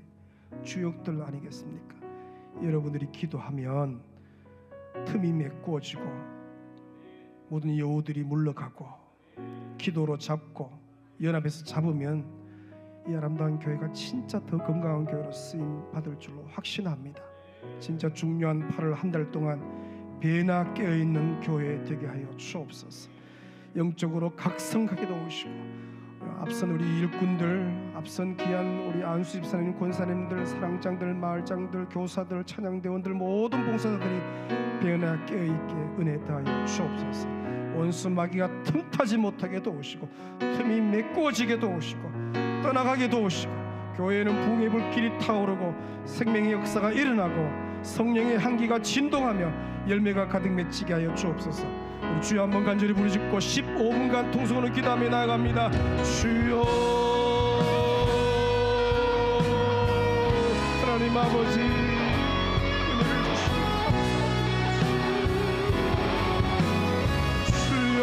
주역들 아니겠습니까? 여러분들이 기도하면 틈이 메꾸어지고 모든 여우들이 물러가고 기도로 잡고 연합해서 잡으면 이 아름다운 교회가 진짜 더 건강한 교회로 쓰임 받을 줄로 확신합니다. 진짜 중요한 8월 한 달 동안 배나 깨어있는 교회 되게 하여 주옵소서. 영적으로 각성하게 도우시고 앞선 우리 일꾼들, 앞선 귀한 우리 안수 집사님, 권사님들, 사랑장들, 마을장들, 교사들, 찬양대원들 모든 봉사자들이 배나 깨어있게 은혜 다하여 주옵소서. 원수 마귀가 틈타지 못하게 도우시고 틈이 메꿔지게 도우시고 떠나가게 도우시고 교회는 부흥의 불길이 타오르고 생명의 역사가 일어나고 성령의 향기가 진동하며 열매가 가득 맺히게 하여 주옵소서. 우리 주여 한번 간절히 부르짖고 15분간 통성으로 기도하며 나아갑니다. 주여 하나님 아버지 은혜를 주시옵소서. 주여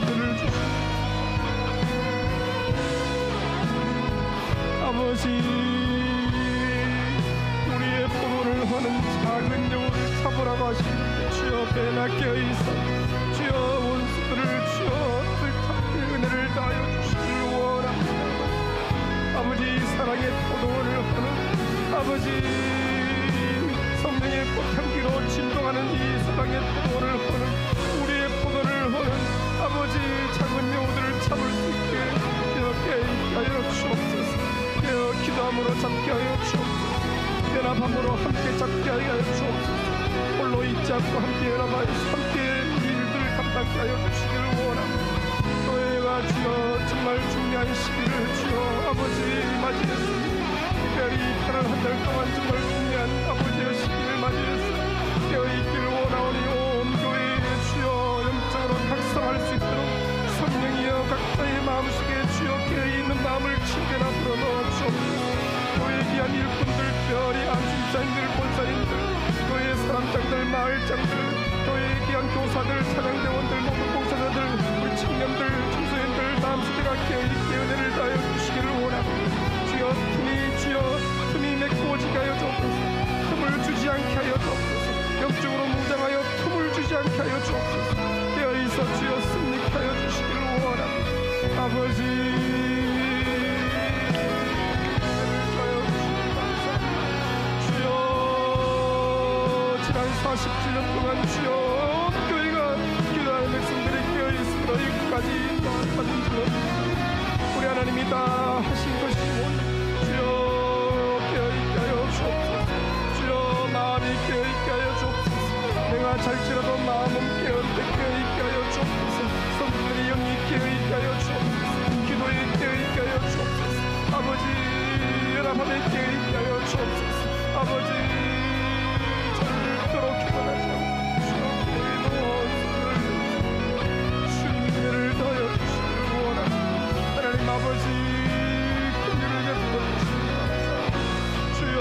은혜를 주시옵소서. 아버지 우리의 포도를 허는 작은 여우를 잡으라고 하시는데 주여 배나 껴있어 주여 원수들을 주여 들잡기 은혜를 다하여 주시길 원합니다. 아버지 사랑의 포도를 허는 아버지 성령의 꽃향기로 진동하는 이 사랑의 포도를 허는 우리의 포도를 허는 아버지 작은 여우들을 잡을 수 있게 주여 깨있게 하여 주옵소서. 깨어 기도함으로 잡게 하여 주옵소서. 연합함으로 함께 잡게 하여 주옵소서. 홀로 있지 않고 함께 연합하여 함께 일들을 감당케 하여 주시기를 원합니다. 교회가 주여 정말 중요한 시기를 주여 아버지 맞이했습니다. 특별히 8월 한 달 동안 정말 중요한 아버지의 시기를 맞이했습니다. 깨어있기를 원하오니 온 교회에 주여 영적으로 각성할 수 있도록 성령이여 각자의 마음속에 주여 깨어있는 마을장들, 교회에 귀한 교사들, 찬양대원들, 모든 봉사자들, 우리 청년들, 청소년들, 다음 세대가 깨어있게 은혜를 다하여 주시기를 원합니다. 주여 틈이 메꾸어지게 하여 주옵소서. 틈을 주지 않게 하여 주옵소서. 영적으로 무장하여 틈을 주지 않게 하여 주옵소서. 깨어있어 주여 승리케 하여 주시기를 원합니다. 아버지 지난 47년 동안 주여 교회가 기도하는 백성들이 깨어있으므로 여기까지 받은 줄 우리 하나님이 다 하신 것이 주여 깨어있게 하여 주옵소서. 주여 마음이 깨어있게 하여 주옵소서. 내가 잘지라도 마음은 깨어있게 하여 주옵소서. 성도들의 영이 깨어있게 하여 주옵소서. 기도에 깨어있게 하여 주옵소서. 아버지 연합함에 깨어있게 하여 주옵소서. 아버지 아버지 긍휼을 베풀어 주시기 감사합니다. 주여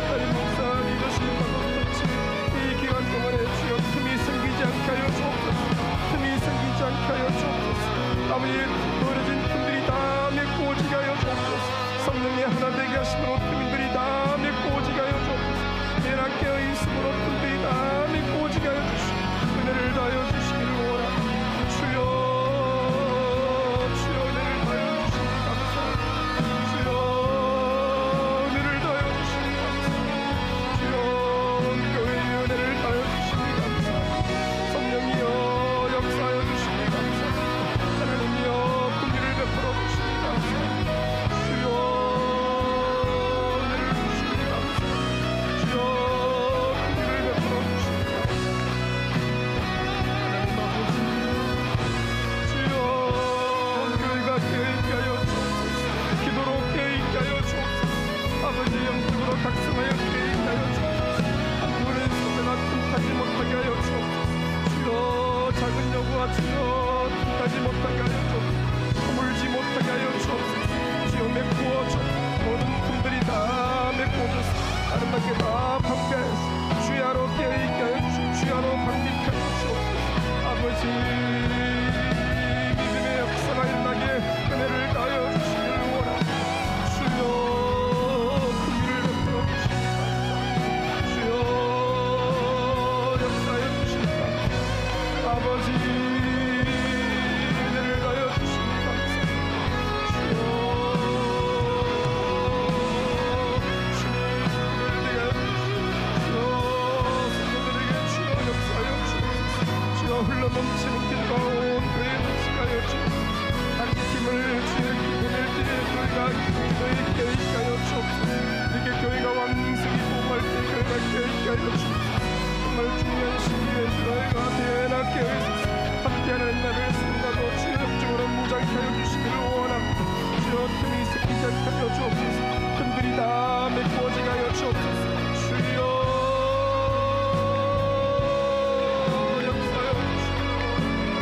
담임 목사 리더십 방법같이 이 기간 동안에 주여 틈이 생기지 않게 하여 주옵소서. 틈이 생기지 않게 하여 주옵소서. 아버지 버려진 틈들이 다 메꾸어지게 하여 주옵소서. 성령이 하나 되게 하심으로 틈들이 다 메꾸어지게 하여 주옵소서. 내나 깨어있음으로 틈들이 다 메꾸어지게 하여 주시고 은혜를 다하여 주시기를 원합니다. 주여 각성하여 깨어있게 하여 주옵소서. 한 분의 소재가 틈타지 못하게 하여 주옵소서. 주여 작은 여부와 주여 틈타지 못하게 하여 주옵소서. 허물지 못하게 하여 주옵소서. 주여 메꾸어 주옵소서. 모든 틈들이 다 메꾸어져서 아름답게 다 방패하여서 주야로 깨어있게 하여 주옵소서. 주야로 방비케 하여 주옵소서. 아버지 믿음의 역사가 일어나게 은혜를 다하여 주시기를 원합니다. 주여 아버지 은혜를 다하여 주시기 감사합니다. 주여 역사하여 주옵소서. 주여 흘러넘치는 길과 온 교회에 넘치게 하여 주옵소서. 한 팀을 주의 기분을 드려 교회가 기도에 깨어있게 하여 주옵소서. 이렇게 교회가 왕성히 보호할 때 교회가 깨어있게 하여 주옵소서. 정말 중요한 시기에 저희가 대나 깨어있어서 함께하는 날을 승가도 주여 역적으로 무장케 하여 주시기를 원합니다. 주여 틈이 생기지 않게 하여 주옵소서. 틈들이 다 메꾸어지게 하여 주옵소서. 주여 역사하여 주시기를 원합니다.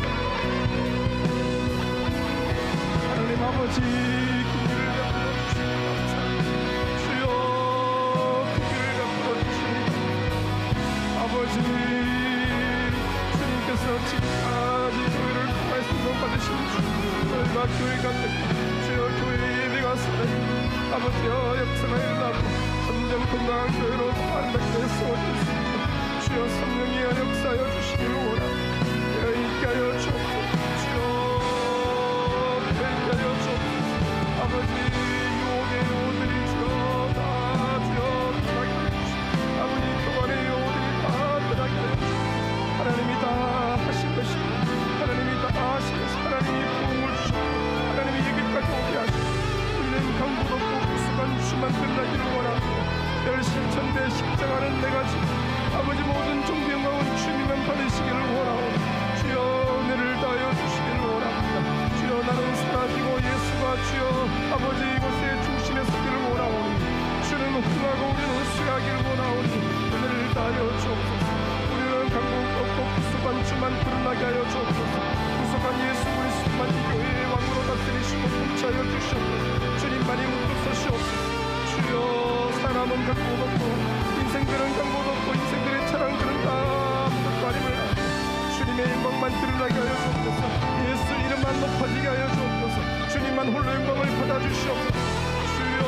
하나님 아버지 긍휼을 베풀어 주시기 감사합니다. 주여 긍휼을 베풀어 주시니 아버지 주님께서 지금까지 교회를 통해 순종받으신 주 저희가 교회가 되고 주여 교회의 예배가 살아있고 아버지여 역사가 일어나고 점점 건강한 교회로 아름답게 세워졌습니다. 주여 성령이여 역사하여 주시기를 원합니다. 깨어있게 하여 주옵소서. 주여 깨어있게 하여 주옵소서. 아버지 유혹의 요들이 주여 다 주여 떠나게 해주시고 아버지 교만의 요들이 다 떠나게 해주시고 하나님이 다 하신 것이 하나님이 다 하신 것이 하나님이 부흥을 주시고 하나님이 여기까지 오게 하시고 우리는 강도 없고 구수한 주만 끝나기를 원합니다. 열신천대 십자가는 내가 지고 아버지 모든 존경하온 주님만 받으시기를 원하오니 주여 은혜를 다하여 주시기를 원합니다. 주여 나는 사라지고 예수가 주여 아버지 이곳의 중심에 서기를 원하오니 주는 흥하고 우리는 수여하기를 원하오니 은혜를 다하여 주옵소서. 우리는 강도 없고 구수한 주만 드러나게 하여 주옵소서. 구수한 예수 그리스도만 이 교회의 왕으로 다스리시고 통치하여 주시옵소서. 주님만이 우뚝 서시옵소서. 주여 사람은 갖고 없고 인생 특별한 경고도 없고 인생들의 자랑들은 다 아무것도 아님을 알고 주님의 영광만 드러나게 하여 주옵소서. 예수 이름만 높아지게 하여 주옵소서. 주님만 홀로 영광을 받아주시옵소서. 주여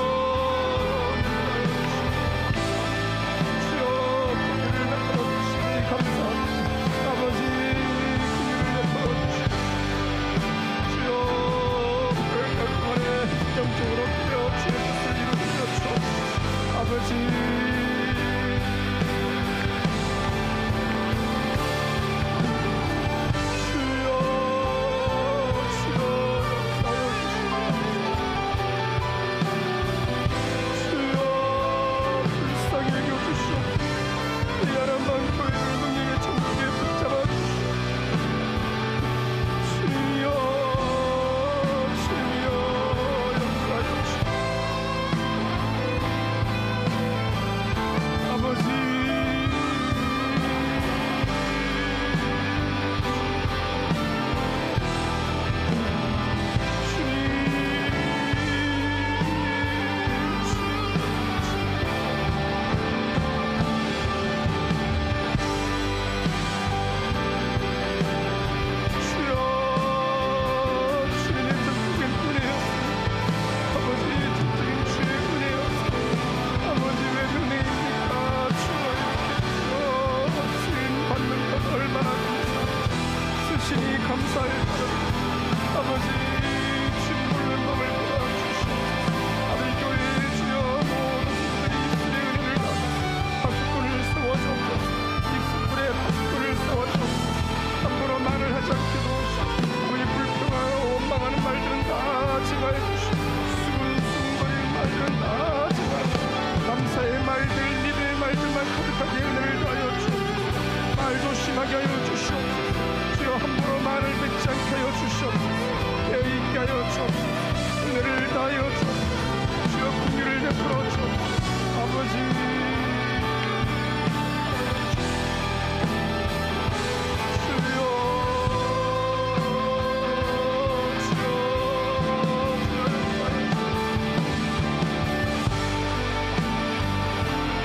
그들을 나타내 주시니 감사합니다. 아버지 그들을 나타내 주시니 주여 그들만의 영적으로 깨어 주의 뜻을 이루시옵소서. 아버지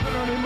하나님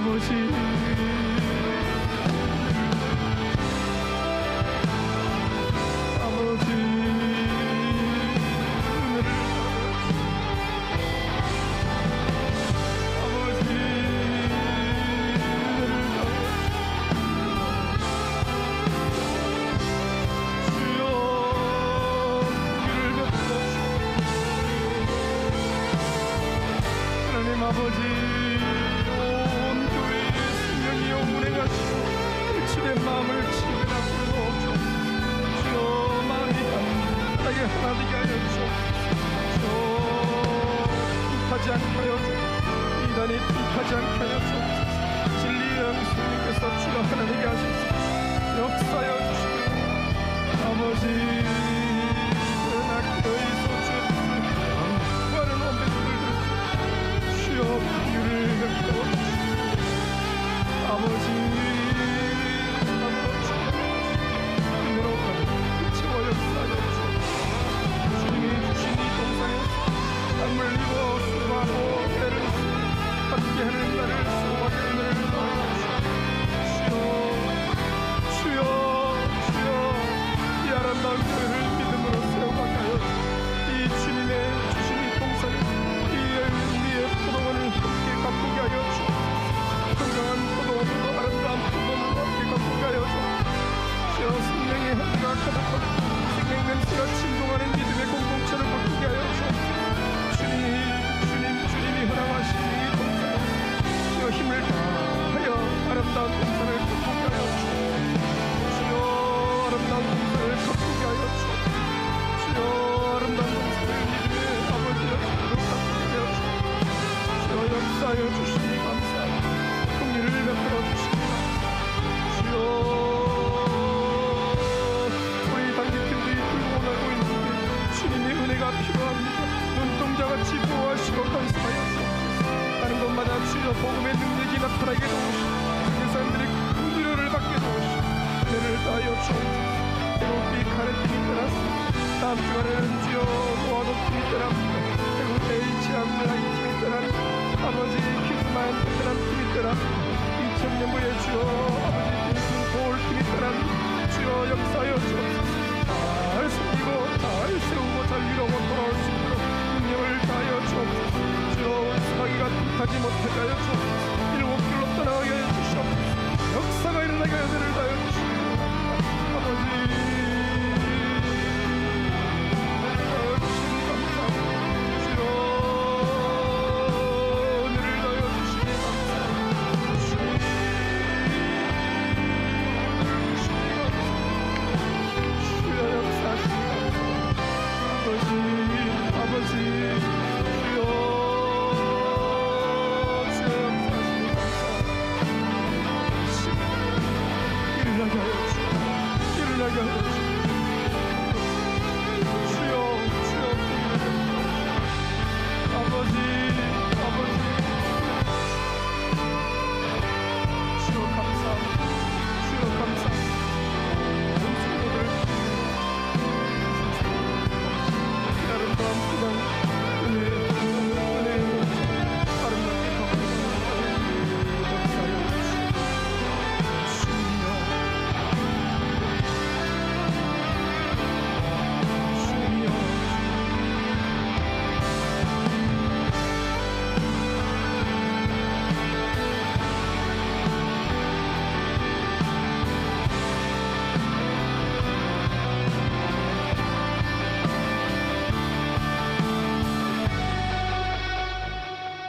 아버지 아버지 온 교회의 생명이 영문에 가시고 일치된 마음을 지으나 불러옵소서. 주여 마음이 단단하게 하나 되게 하여 주옵소서. tum하지 않게 하여 주옵소서. 이단이 tum하지 않게 하여 주옵소서. 진리의 영수님께서 주여 하나 되게 하소서. 역사하여 주시옵소서. 아버지 그러나 기도의 복음의 능력이 나타나게 도우시고 그 사람들이 큰 위로를 받게 도우시고 은혜를 다하여 주옵소서. 태국 가는 팀이 떠났습니다. 다음 주간에는 주여 노아도 팀이 떠납니다. 태국 H&I 팀이 떠납니다. 아버지 퀴즈마인 베테랑 팀이 떠납니다. 2000년부에 주여 아버지 빙빙 도울 팀이 떠납니다. 주여 역사하여 주옵소서. 잘 섬기고 잘 세우고 잘 이루고 돌아올 수 있도록 능력을 다하여 주옵소서. 주여 사기가 뜻하지 못하게 하여 주옵소서. 일곱 길로 떠나가게 하여 주시옵소서. 역사가 일어나게 하여 은혜를 다하여 주시옵소서. 아버지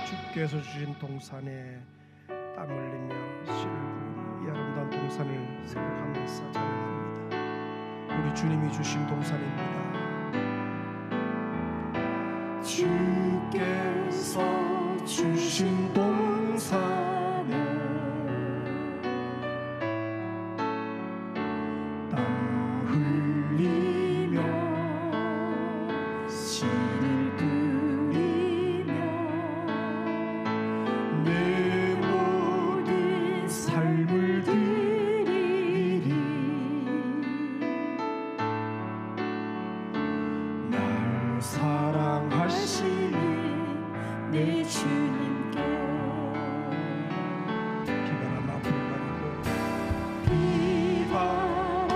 주께서 주신 동산에 땀 흘리며 씨를 부리며 이 아름다운 동산을 생각하면서 찬양합니다. 우리 주님이 주신 동산입니다. 주께서 주신 동산에 땀 흘리며 씨를 뿌리며 내 모든 삶을 드리리. 날 사랑하시는 내 주님께 비바람 앞을 가리고 비바람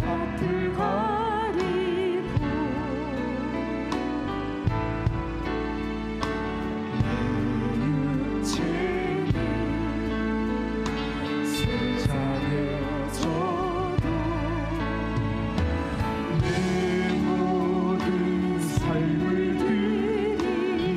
앞을 가리고 내 육체는 세상에져도 내 모든 삶을 드리니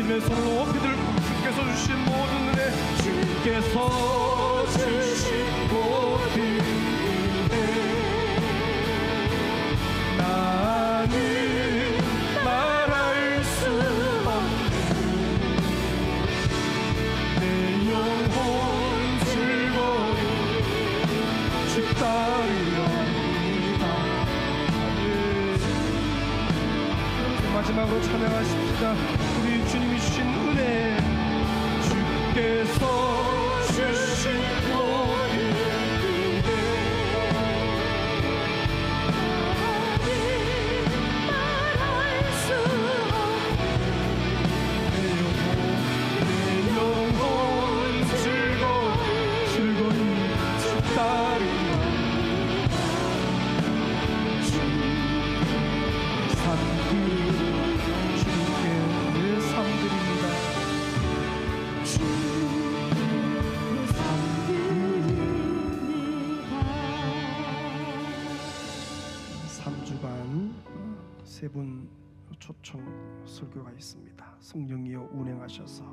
주님의 손을 높이 들고 주께서 주신 모든 은혜, 주께서 주신 모든 은혜 나는 말할 수 없네. 내 영혼 즐거이 주 따르렵니다. 마지막으로 찬양하십시다. 우리 주님이 주신 은혜, 주께서 주신 모든 은혜 말할 수 내 영혼 즐거이 주 따르며 세 분 초청 설교가 있습니다. 성령이여 운행하셔서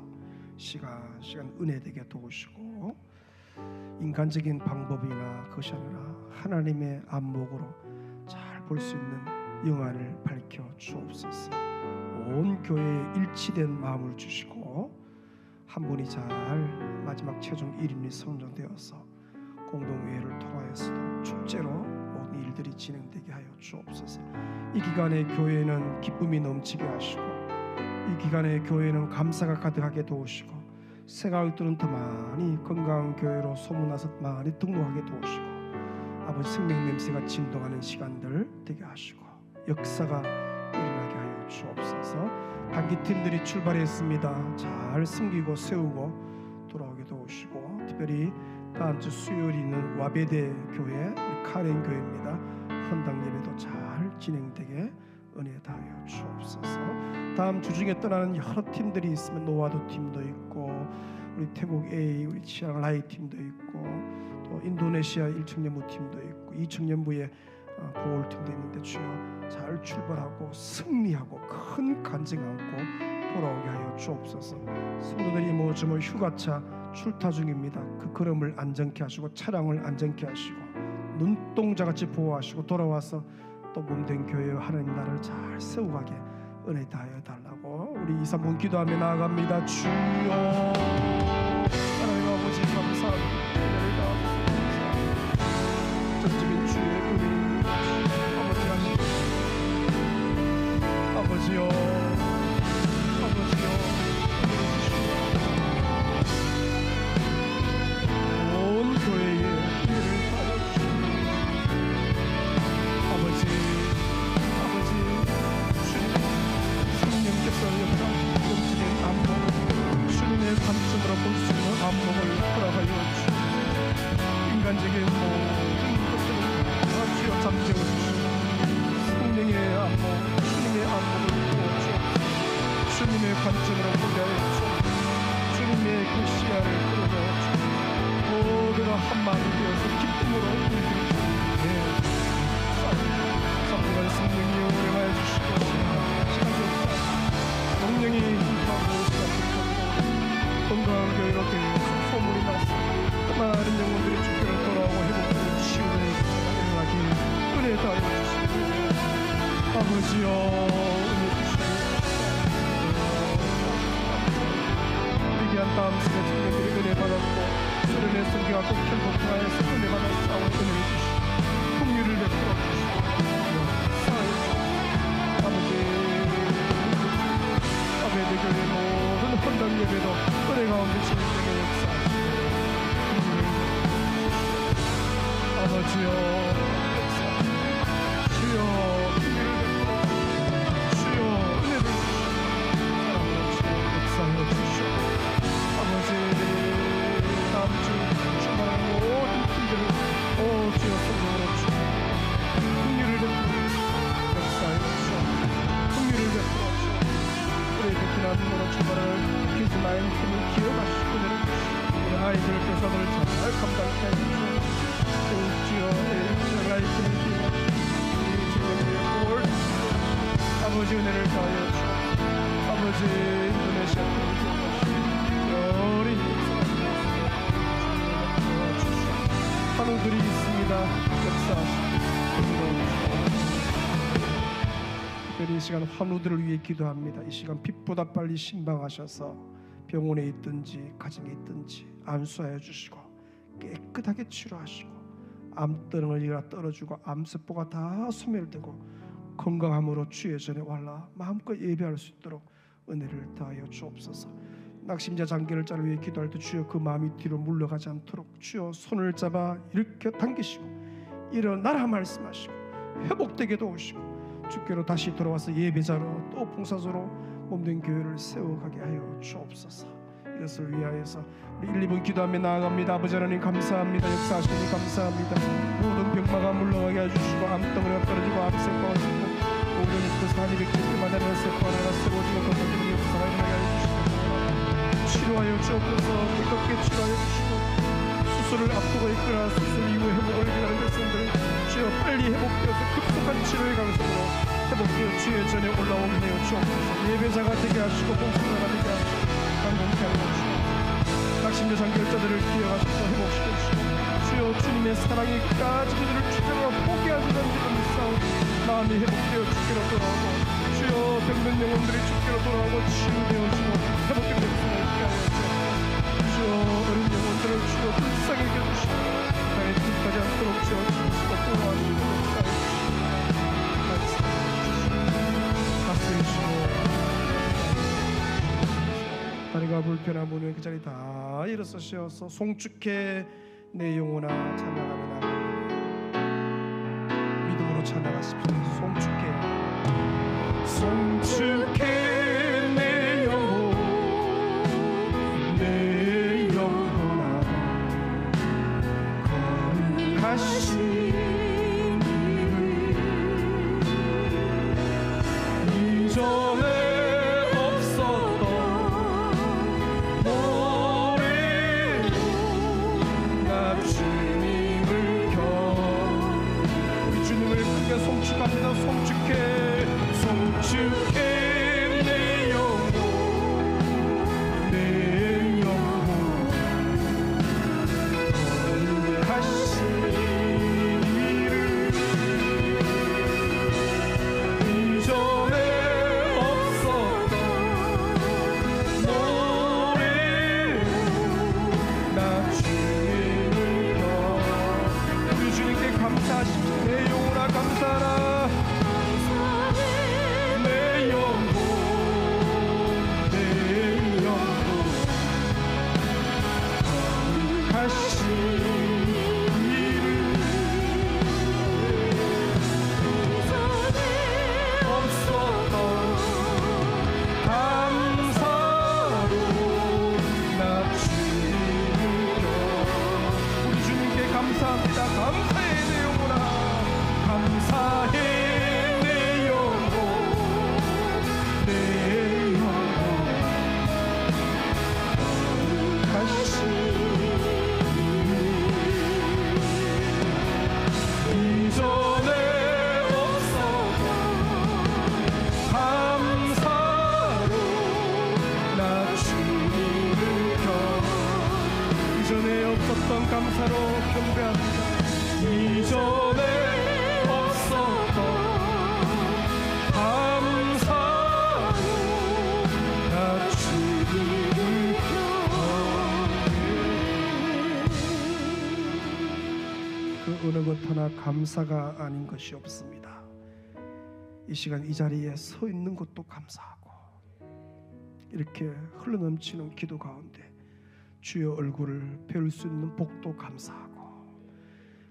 시간 은혜 되게 도우시고 인간적인 방법이나 그것이 아니라 하나님의 안목으로 잘 볼 수 있는 영안을 밝혀 주옵소서. 온 교회에 일치된 마음을 주시고 한 분이 잘 마지막 최종 1인이 선정되어서 공동회의를 통하여서도 축제로 모든 일들이 진행되게 하여 주옵소서. 이 기간에 교회는 기쁨이 넘치게 하시고 이 기간에 교회는 감사가 가득하게 도우시고 새가족들은 더 많이 건강한 교회로 소문나서 많이 등록하게 도우시고 아버지 생명 냄새가 진동하는 시간들 되게 하시고 역사가 일어나게 하여 주옵소서. 단기팀들이 출발했습니다. 잘 숨기고 세우고 돌아오게 도우시고 특별히 다음 주 수요일이 있는 와베데 교회 우리 카렌 교회입니다. 헌당 예배도 잘 진행되게 은혜 다하여 주옵소서. 다음 주 중에 떠나는 여러 팀들이 있으면 노아도 팀도 있고 우리 태국 A 우리 치앙라이 팀도 있고 또 인도네시아 1청년부 팀도 있고 2청년부의 보홀 팀도 있는데 주여 잘 출발하고 승리하고 큰 간증 안고 돌아오게 하여 주옵소서. 성도들이 모두 휴가차 출타 중입니다. 그 걸음을 안전케 하시고 차량을 안전케 하시고 눈동자같이 보호하시고 돌아와서 또 몸된 교회와 하나님 나라를 잘 세워가게 은혜 다하여 달라고 우리 2, 3분 기도하며 나아갑니다. 주여 하나님 아버지 감사합니다. 은혜를 다하소서. 전적인 주의 은혜입니다. 아버지 하시고 아버지여 온 교회에 은혜를 다하여 주시옵소서. 아버지 주님께서 영적인 안목을 주님의 관점으로 볼 수 있는 안목을 허락하여 주시옵소서. 인간적인 모든 것들을 다 주여 잠재워 주시옵소서. 성령의 안목, 주님의 안목을 부어주옵소서. 주님의 관점으로 보게 하여 주옵소서. 주님의 그 시야를 끌어주어 주옵소서. 모두가 한 마음이 되어서 기쁨으로 울리게 sambukan 성령이 운행하여 주시고 시간이 없다. 성령이 힘하고 건강한 교회로 되어서 소문이 나서 많은 영혼들이 주께로 돌아오고 회복되고 치유되는 일어나기 은혜 다하여 주시고 아버지여 은혜 주시고 위기한 다음 시대 청년들이 은혜 받았고 수련의 성경과 꼭 결복하여서 은혜 받아 싸워 은혜 주시고 풍류를 베풀어 주시고 아베드 교회 모든 헌당 예배도 은혜 가운데 진행되게 역사하시고 아버지여 주여 주여 은혜를 역사하여 주시오. 아버지 다음 주 주말의 모든 팀들을 주여 성령으로 주시오. 풍류를 베풀어 역사하여 주시오. 풍류를 베풀어 우리 베트남 문화 주말을 크리스마인 팀을 기억하시고 은혜를 주시고 우리 아이들 교사들을 잘 감당케 해주시오. 주여 라이트를 기억하시고 아버지 은혜를 다하여 주시오. 아버지 인도네시아 환우들이 있습니다. 특별히 이 시간 환우들을 위해 기도합니다. 이 시간 빛보다 빨리 신방하셔서 병원에 있든지 가정에 있든지 안수하여 주시고 깨끗하게 치료하시고 암덩어리가 떨어지고 암세포가 다 소멸되고 건강함으로 주의 전에 올라 마음껏 예배할 수 있도록 은혜를 더하여 주옵소서. 낙심자 장기를 위해 기도할 때 주여 그 마음이 뒤로 물러가지 않도록 주여 손을 잡아 일으켜 당기시고 일어나라 말씀하시고 회복되게 도우시고 주께로 다시 돌아와서 예배자로 또 봉사자로 몸된 교회를 세워가게 하여 주옵소서. 이것을 위하여서 우리 1, 2분 기도하며 나아갑니다. 아버지 하나님 감사합니다. 역사하시니 감사합니다. 모든 병마가 물러가게 해주시고 암덩어리가 떨어지고 암세포가 죽고 오전에 그 산이 백질 때마다 세포가 하나 세워지고 건강적인 역사가 일어나게 해주시고 치료하여 주옵소서. 뜨겁게 치료하여 주시고 수술을 앞두고 있거나 수술 이후 회복을 기다리는 백성들 주여 빨리 회복되어서 급속한 치료의 강성으로 회복되어 주의 전에 올라오게 하여 주옵소서. 예배자가 되게 하시고 봉사자가 되게 하시고 강건케 하여 주옵소서. 낙심자 장결자들을 기억하셔서 회복시켜 주시고 주여 주님의 사랑이 끝까지 그들을 주제로 포기하시던 지금 싸우고 마음이 회복되어 주께로 돌아오고 주여 병든 영혼들이 주께로 돌아오고 치유되어지고 회복된 백성을 있게 하여 주옵소서. 주여 어린 영혼들을 주여 불쌍히 여겨주시고 나의 뜻하지 않도록 주여 주시고 돌아와주시고 다리가 불편한 분은 그 자리 다 일어서셔서 송축해 내 영혼아 찬양하며 나아갑니다. 믿음으로 찬양하십시오. 송축해 내 영혼 내 영혼아 거룩하신 이전에 송축합니다. 송축해 내 영혼 내 영혼 거룩하신 이를 이전에 없었던 노래로 나 주님을 겨 우리 주님께 감사하십시오. 내 영혼아 감사하라. 내 영혼 내 영혼 거룩하신 이를 없었던 감사로 나 주님을 겨 우리 주님께 감사합니다. 감사해 내 영혼아 감사해 내 영혼 내 영혼 거룩하신 이전에 없었던 감사로 나 주님을 겨 이전에 없었던 감사로 경배합니다. 이전에 없었던 감사로 나 주님을 그 어느 것 하나 감사가 아닌 것이 없습니다. 이 시간 이 자리에 서 있는 것도 감사하고 이렇게 흘러넘치는 기도 가운데 주의 얼굴을 배울 수 있는 복도 감사하고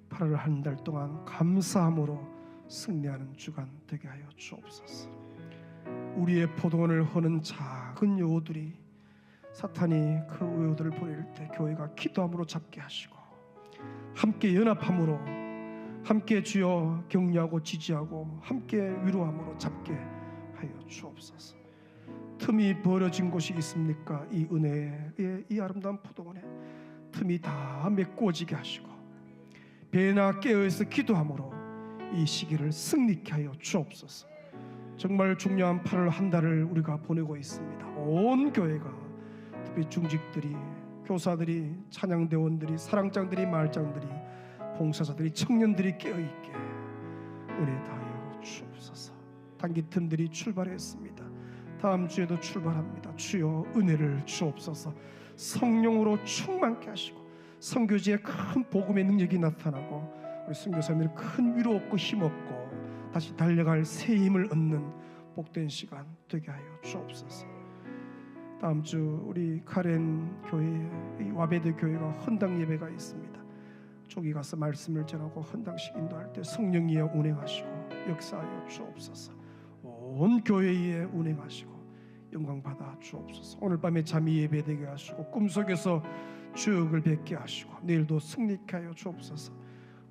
8월 한 달 동안 감사함으로 승리하는 주간 되게 하여 주옵소서. 우리의 포도원을 허는 작은 여우들이 사탄이 그 여우들을 보낼 때 교회가 기도함으로 잡게 하시고 함께 연합함으로 함께 주여 격려하고 지지하고 함께 위로함으로 잡게 하여 주옵소서. 틈이 벌어진 곳이 있습니까? 이 은혜의 이 아름다운 포도원에 틈이 다 메꿔지게 하시고 배나 깨어있어 기도함으로 이 시기를 승리케 하여 주옵소서. 정말 중요한 8월 한 달을 우리가 보내고 있습니다. 온 교회가 특히 중직들이 교사들이 찬양대원들이 사랑장들이 마을장들이 봉사자들이 청년들이 깨어있게 은혜 다하여 주옵소서. 단기팀들이 출발했습니다. 다음 주에도 출발합니다. 주여 은혜를 주옵소서. 성령으로 충만케 하시고 선교지에 큰 복음의 능력이 나타나고 우리 선교사님들이 큰 위로 얻고 힘 얻고 다시 달려갈 새 힘을 얻는 복된 시간 되게 하여 주옵소서. 다음 주 우리 카렌 교회, 이 와베드 교회가 헌당 예배가 있습니다. 저기 가서 말씀을 전하고 헌당식 인도할 때 성령이여 운행하시고 역사하여 주옵소서. 온 교회에 운행하시고 영광 받아 주옵소서. 오늘 밤에 잠이 예배되게 하시고 꿈속에서 주역을 뵙게 하시고 내일도 승리케 하여 주옵소서.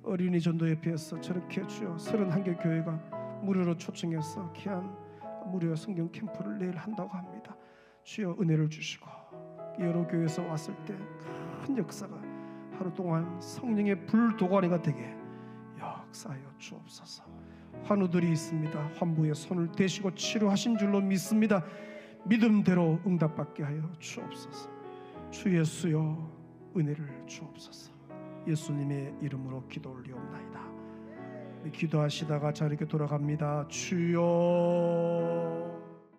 어린이 전도협회에서 저렇게 주여 31개 교회가 무료로 초청해서 귀한 무료 성경 캠프를 내일 한다고 합니다. 주여 은혜를 주시고 여러 교회에서 왔을 때 큰 역사가 하루 동안 성령의 불도가니가 되게 역사하여 주옵소서. 환우들이 있습니다. 환부에 손을 대시고 치료하신 줄로 믿습니다. 믿음대로 응답받게 하여 주옵소서. 주 예수여 은혜를 주옵소서. 예수님의 이름으로 기도 올리옵나이다. 기도하시다가 자리에 돌아갑니다. 주여